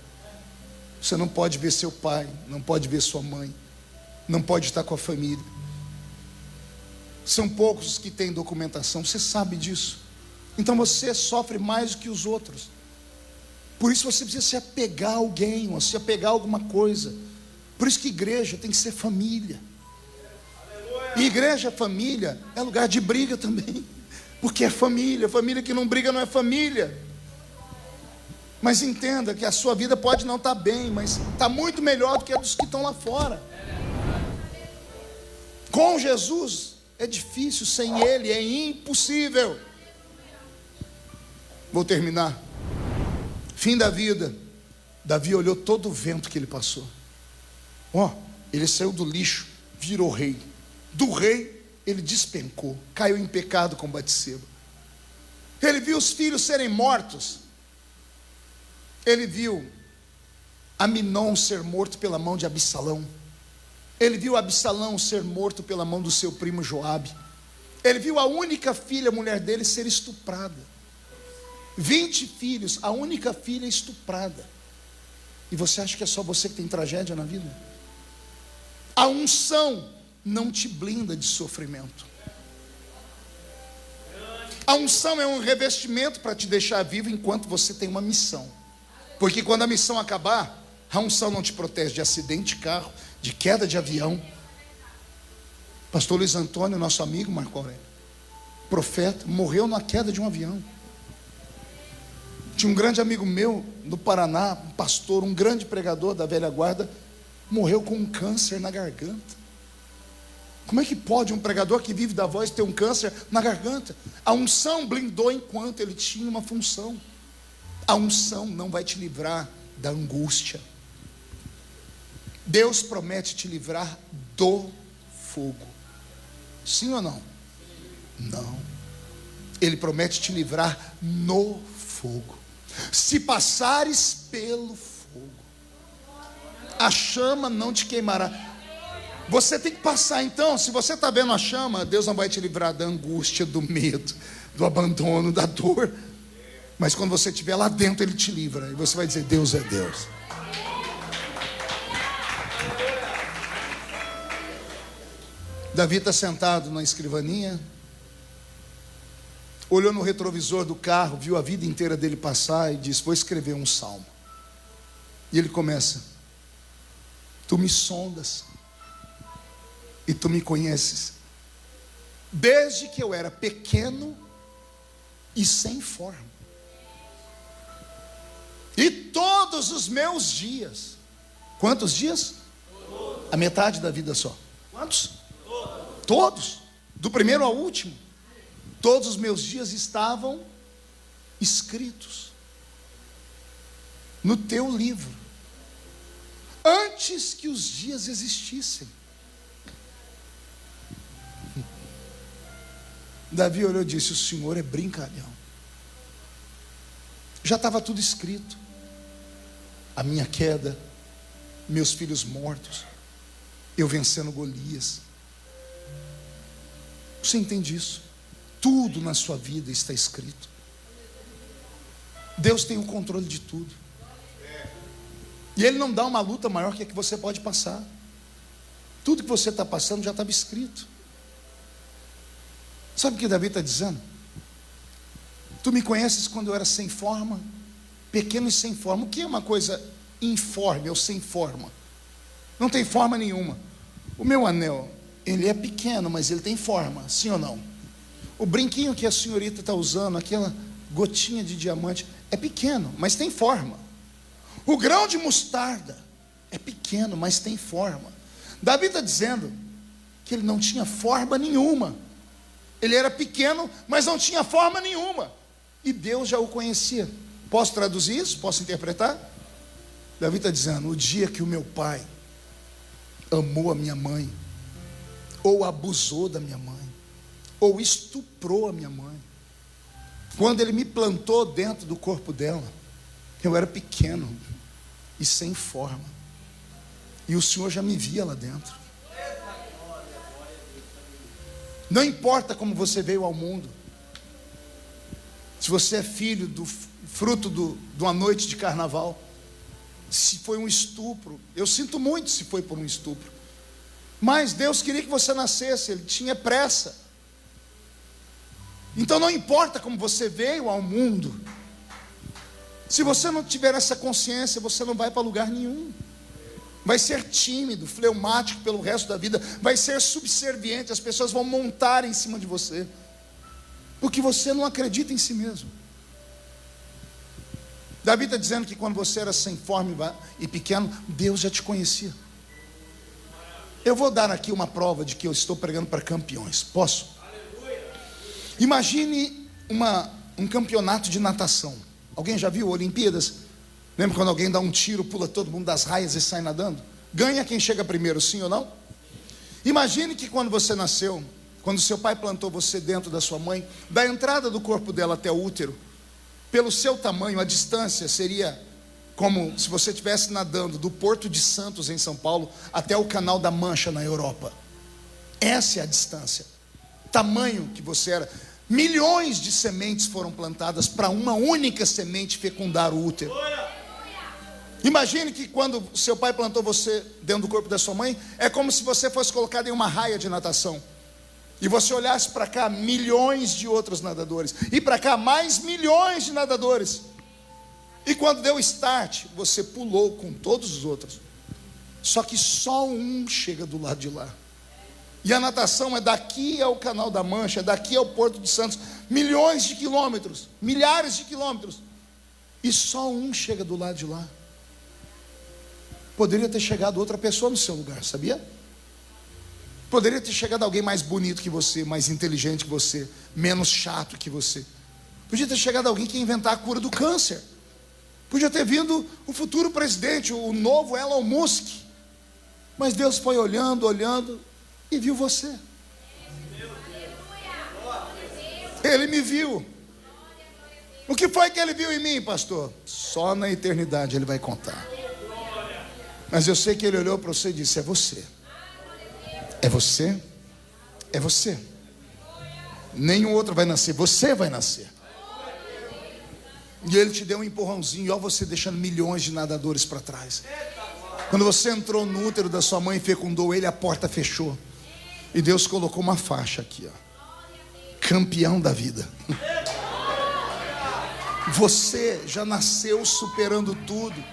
Você não pode ver seu pai, não pode ver sua mãe, não pode estar com a família. São poucos os que têm documentação, você sabe disso. Então você sofre mais do que os outros. Por isso você precisa se apegar a alguém, ou se apegar a alguma coisa. Por isso que igreja tem que ser família. E igreja, família, é lugar de briga também. Porque é família, família que não briga não é família. Mas entenda que a sua vida pode não estar bem, mas está muito melhor do que a dos que estão lá fora. Com Jesus é difícil, sem Ele é impossível. Vou terminar. Fim da vida. Davi olhou todo o vento que ele passou. Ele saiu do lixo, virou rei. Do rei, ele despencou, caiu em pecado com Batseba. Ele viu os filhos serem mortos. Ele viu Aminon ser morto pela mão de Absalão. Ele viu Absalão ser morto pela mão do seu primo Joabe. Ele viu a única filha, mulher dele, ser estuprada. 20 filhos, a única filha estuprada. E você acha que é só você que tem tragédia na vida? A unção não te blinda de sofrimento. A unção é um revestimento para te deixar vivo enquanto você tem uma missão. Porque quando a missão acabar, a unção não te protege de acidente de carro, de queda de avião. Pastor Luiz Antônio, nosso amigo Marco Aurélio, profeta, morreu na queda de um avião. Tinha um grande amigo meu no Paraná, um pastor, um grande pregador da velha guarda, morreu com um câncer na garganta. Como é que pode um pregador que vive da voz ter um câncer na garganta? A unção blindou enquanto ele tinha uma função. A unção não vai te livrar da angústia. Deus promete te livrar do fogo. Sim ou não? Não. Ele promete te livrar no fogo. Se passares pelo fogo, a chama não te queimará. Você tem que passar. Então, se você está vendo a chama, Deus não vai te livrar da angústia, do medo, do abandono, da dor. Mas quando você estiver lá dentro, Ele te livra. E você vai dizer, Deus é Deus. Davi está sentado na escrivaninha, olhou no retrovisor do carro, viu a vida inteira dele passar e disse, vou escrever um salmo. E ele começa, tu me sondas e tu me conheces, desde que eu era pequeno e sem forma. E todos os meus dias, quantos dias? A metade da vida só. Quantos? Todos, do primeiro ao último. Todos os meus dias estavam escritos no teu livro, antes que os dias existissem. Davi olhou e disse, o Senhor é brincalhão. Já estava tudo escrito. A minha queda, meus filhos mortos, eu vencendo Golias. Você entende isso? Tudo na sua vida está escrito. Deus tem o controle de tudo. E Ele não dá uma luta maior que a que você pode passar. Tudo que você está passando já estava escrito. Sabe o que Davi está dizendo? Tu me conheces quando eu era sem forma, pequeno e sem forma. O que é uma coisa informe ou sem forma? Não tem forma nenhuma. O meu anel, ele é pequeno, mas ele tem forma, sim ou não? O brinquinho que a senhorita está usando, aquela gotinha de diamante, é pequeno, mas tem forma. O grão de mostarda é pequeno, mas tem forma. Davi está dizendo que ele não tinha forma nenhuma. Ele era pequeno, mas não tinha forma nenhuma. E Deus já o conhecia. Posso traduzir isso? Posso interpretar? Davi está dizendo, o dia que o meu pai amou a minha mãe, ou abusou da minha mãe, ou estuprou a minha mãe, quando ele me plantou dentro do corpo dela, eu era pequeno e sem forma, e o Senhor já me via lá dentro. Não importa como você veio ao mundo, se você é filho do fruto de uma noite de carnaval, se foi um estupro. Eu sinto muito se foi por um estupro. Mas Deus queria que você nascesse, Ele tinha pressa. Então não importa como você veio ao mundo, se você não tiver essa consciência, você não vai para lugar nenhum. Vai ser tímido, fleumático pelo resto da vida, vai ser subserviente, as pessoas vão montar em cima de você, porque você não acredita em si mesmo. Davi está dizendo que quando você era sem forma e pequeno, Deus já te conhecia. Eu vou dar aqui uma prova de que eu estou pregando para campeões, posso? Imagine um campeonato de natação. Alguém já viu Olimpíadas? Lembra quando alguém dá um tiro, pula todo mundo das raias e sai nadando? Ganha quem chega primeiro, sim ou não? Imagine que quando você nasceu, quando seu pai plantou você dentro da sua mãe, da entrada do corpo dela até o útero, pelo seu tamanho, a distância seria como se você estivesse nadando do Porto de Santos, em São Paulo, até o Canal da Mancha, na Europa. Essa é a distância, tamanho que você era. Milhões de sementes foram plantadas para uma única semente fecundar o útero. Imagine que quando seu pai plantou você dentro do corpo da sua mãe, é como se você fosse colocado em uma raia de natação, e você olhasse para cá, milhões de outros nadadores, e para cá mais milhões de nadadores, e quando deu start, você pulou com todos os outros, só que só um chega do lado de lá. E a natação é daqui ao Canal da Mancha, daqui ao Porto de Santos, milhões de quilômetros, milhares de quilômetros, e só um chega do lado de lá. Poderia ter chegado outra pessoa no seu lugar, sabia? Poderia ter chegado alguém mais bonito que você, mais inteligente que você, menos chato que você. Podia ter chegado alguém que ia inventar a cura do câncer. Podia ter vindo o futuro presidente, o novo Elon Musk. Mas Deus foi olhando, olhando e viu você. Ele me viu. O que foi que Ele viu em mim, pastor? Só na eternidade Ele vai contar. Mas eu sei que Ele olhou para você e disse: é você. É você. É você. Nenhum outro vai nascer, você vai nascer. E Ele te deu um empurrãozinho, e olha você deixando milhões de nadadores para trás. Quando você entrou no útero da sua mãe e fecundou ele, a porta fechou. E Deus colocou uma faixa aqui, ó. Campeão da vida. Você já nasceu superando tudo.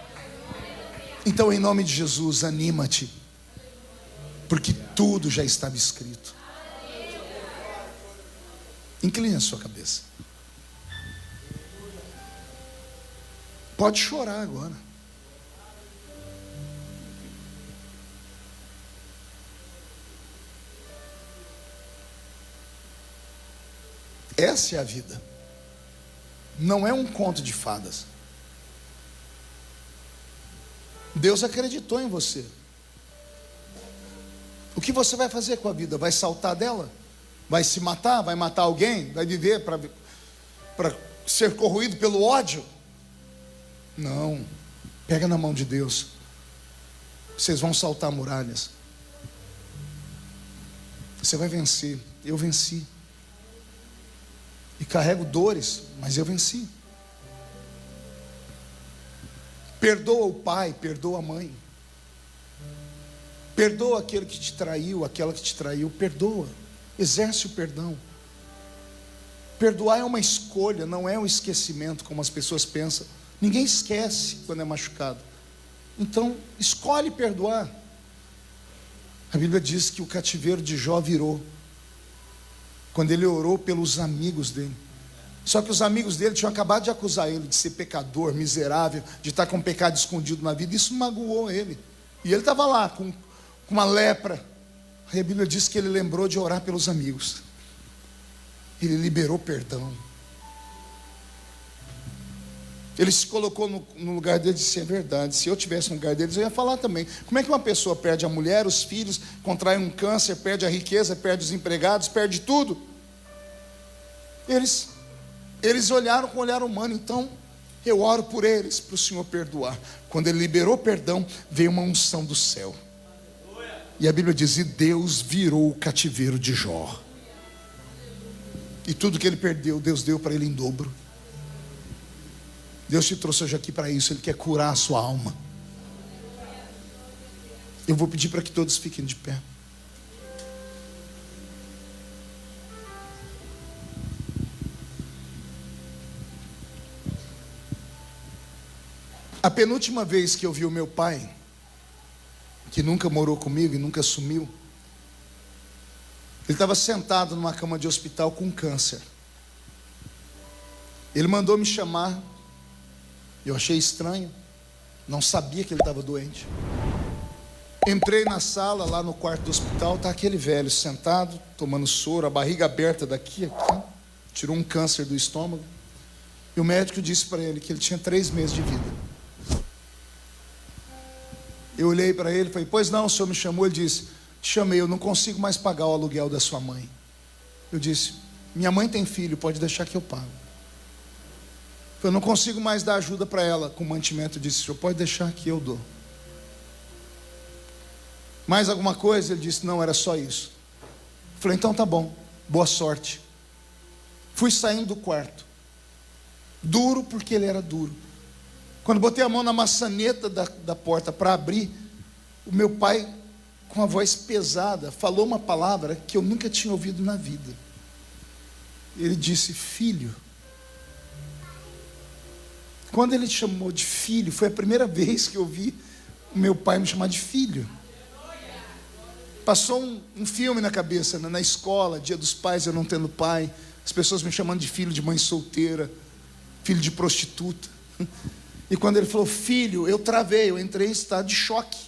Então, em nome de Jesus, anima-te, porque tudo já estava escrito. Incline a sua cabeça. Pode chorar agora. Essa é a vida. Não é um conto de fadas. Deus acreditou em você. O que você vai fazer com a vida? Vai saltar dela? Vai se matar? Vai matar alguém? Vai viver para ser corroído pelo ódio? Não. Pega na mão de Deus. Vocês vão saltar muralhas. Você vai vencer. Eu venci. E carrego dores, mas eu venci. Perdoa o pai, perdoa a mãe. Perdoa aquele que te traiu, aquela que te traiu. Perdoa. Exerce o perdão. Perdoar é uma escolha, não é um esquecimento, como as pessoas pensam. Ninguém esquece quando é machucado. Então, escolhe perdoar. A Bíblia diz que o cativeiro de Jó virou quando ele orou pelos amigos dele. Só que os amigos dele tinham acabado de acusar ele de ser pecador, miserável, de estar com pecado escondido na vida. Isso magoou ele. E ele estava lá com uma lepra. Aí a Bíblia diz que ele lembrou de orar pelos amigos. Ele liberou perdão. Ele se colocou no lugar dele e disse: é verdade, se eu tivesse no lugar deles, eu ia falar também. Como é que uma pessoa perde a mulher, os filhos, contrai um câncer, perde a riqueza, perde os empregados, perde tudo? Eles olharam com o olhar humano. Então eu oro por eles, para o Senhor perdoar. Quando ele liberou perdão, veio uma unção do céu. E a Bíblia diz: e Deus virou o cativeiro de Jó. E tudo que ele perdeu, Deus deu para ele em dobro. Deus te trouxe hoje aqui para isso. Ele quer curar a sua alma. Eu vou pedir para que todos fiquem de pé. A penúltima vez que eu vi o meu pai, que nunca morou comigo e nunca sumiu, ele estava sentado numa cama de hospital com câncer. Ele mandou me chamar. Eu achei estranho, não sabia que ele estava doente. Entrei na sala, lá no quarto do hospital, está aquele velho sentado, tomando soro, a barriga aberta daqui a aqui, tirou um câncer do estômago. E o médico disse para ele que ele tinha 3 meses de vida. Eu olhei para ele e falei: pois não, o senhor me chamou? Ele disse: te chamei, eu não consigo mais pagar o aluguel da sua mãe. Eu disse: minha mãe tem filho, pode deixar que eu pago. Eu não consigo mais dar ajuda para ela com mantimento. Eu disse: o senhor pode deixar que eu dou. Mais alguma coisa? Ele disse: não, era só isso. Eu falei: então tá bom, boa sorte. Fui saindo do quarto, duro porque ele era duro. Quando botei a mão na maçaneta da porta para abrir, o meu pai, com a voz pesada, falou uma palavra que eu nunca tinha ouvido na vida. Ele disse: filho. Quando ele chamou de filho, foi a primeira vez que eu vi o meu pai me chamar de filho. Passou um filme na cabeça, na escola, Dia dos Pais, eu não tendo pai, as pessoas me chamando de filho de mãe solteira, filho de prostituta. E quando ele falou filho, eu travei, eu entrei em estado de choque.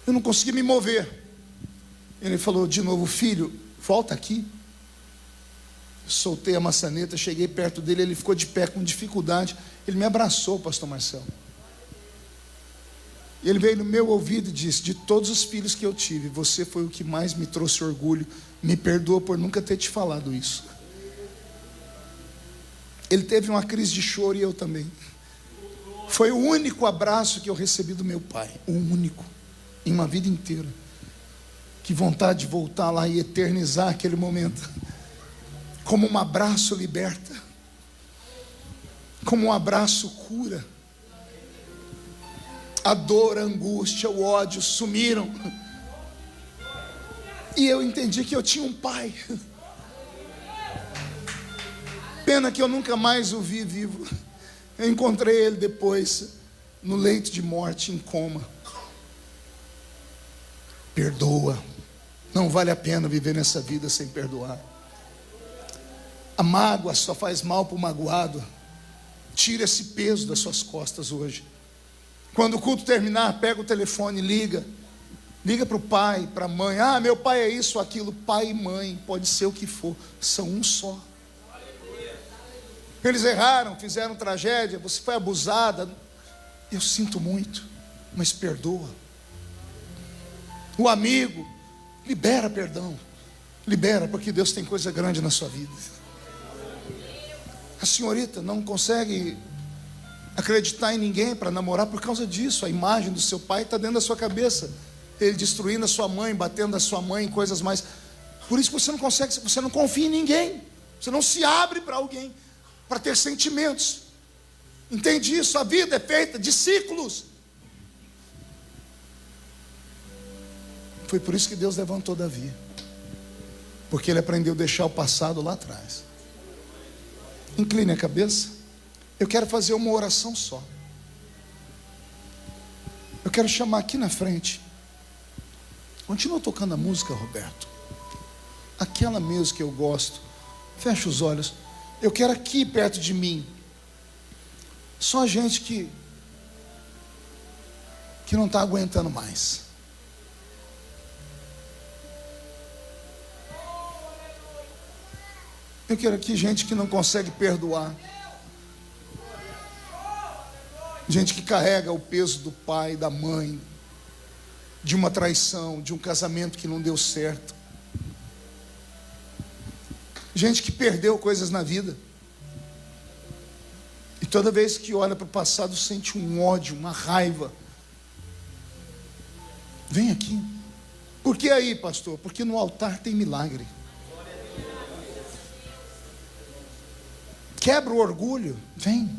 Eu não consegui me mover. Ele falou de novo: filho, volta aqui. Eu soltei a maçaneta, cheguei perto dele, ele ficou de pé com dificuldade. Ele me abraçou, pastor Marcelo. E ele veio no meu ouvido e disse: de todos os filhos que eu tive, você foi o que mais me trouxe orgulho. Me perdoa por nunca ter te falado isso. Ele teve uma crise de choro e eu também. Foi o único abraço que eu recebi do meu pai. O único. Em uma vida inteira. Que vontade de voltar lá e eternizar aquele momento. Como um abraço liberta. Como um abraço cura. A dor, a angústia, o ódio sumiram. E eu entendi que eu tinha um pai. Pena que eu nunca mais o vi vivo. Eu encontrei ele depois no leito de morte, em coma. Perdoa. Não vale a pena viver nessa vida sem perdoar. A mágoa só faz mal para o magoado. Tira esse peso das suas costas hoje. Quando o culto terminar, pega o telefone, liga. Liga para o pai, para a mãe. Ah, meu pai é isso, aquilo. Pai e mãe, pode ser o que for, são um só. Eles erraram, fizeram tragédia, você foi abusada. Eu sinto muito, mas perdoa. O amigo, libera perdão. Libera, porque Deus tem coisa grande na sua vida. A senhorita não consegue acreditar em ninguém para namorar por causa disso. A imagem do seu pai está dentro da sua cabeça. Ele destruindo a sua mãe, batendo a sua mãe, coisas mais. Por isso que você não consegue, você não confia em ninguém. Você não se abre para alguém, para ter sentimentos. Entende isso? A vida é feita de ciclos. Foi por isso que Deus levantou Davi. Porque ele aprendeu a deixar o passado lá atrás. Incline a cabeça. Eu quero fazer uma oração só. Eu quero chamar aqui na frente. Continua tocando a música, Roberto. Aquela mesmo que eu gosto. Fecha os olhos. Eu quero aqui perto de mim. Só gente que não está aguentando mais. Eu quero aqui gente que não consegue perdoar. Gente que carrega o peso do pai, da mãe, de uma traição, de um casamento que não deu certo. Gente que perdeu coisas na vida. E toda vez que olha para o passado sente um ódio, uma raiva. Vem aqui. Por que aí, pastor? Porque no altar tem milagre. Quebra o orgulho. Vem.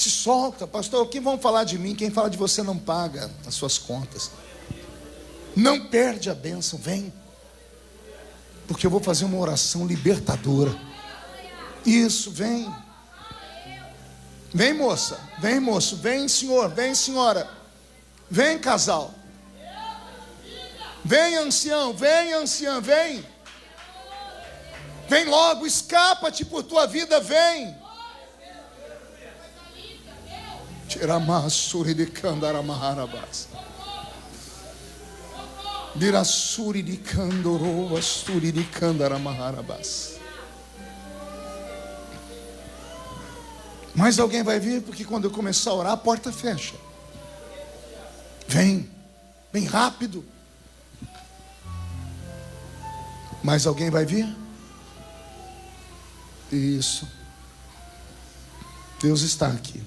Se solta, pastor. O que vão falar de mim? Quem fala de você não paga as suas contas. Não perde a bênção, vem. Porque eu vou fazer uma oração libertadora. Isso, vem. Vem, moça, vem, moço, vem, senhor, vem, senhora. Vem, casal. Vem, ancião, vem, anciã, vem. Vem logo, escapa-te por tua vida, vem. Tiramassuri de Candaramaharabas. Birassuri de Candoroa, Suri de Candaramaharabas. Mas alguém vai vir, porque quando eu começar a orar, a porta fecha. Vem, vem rápido. Mas alguém vai vir? Isso. Deus está aqui.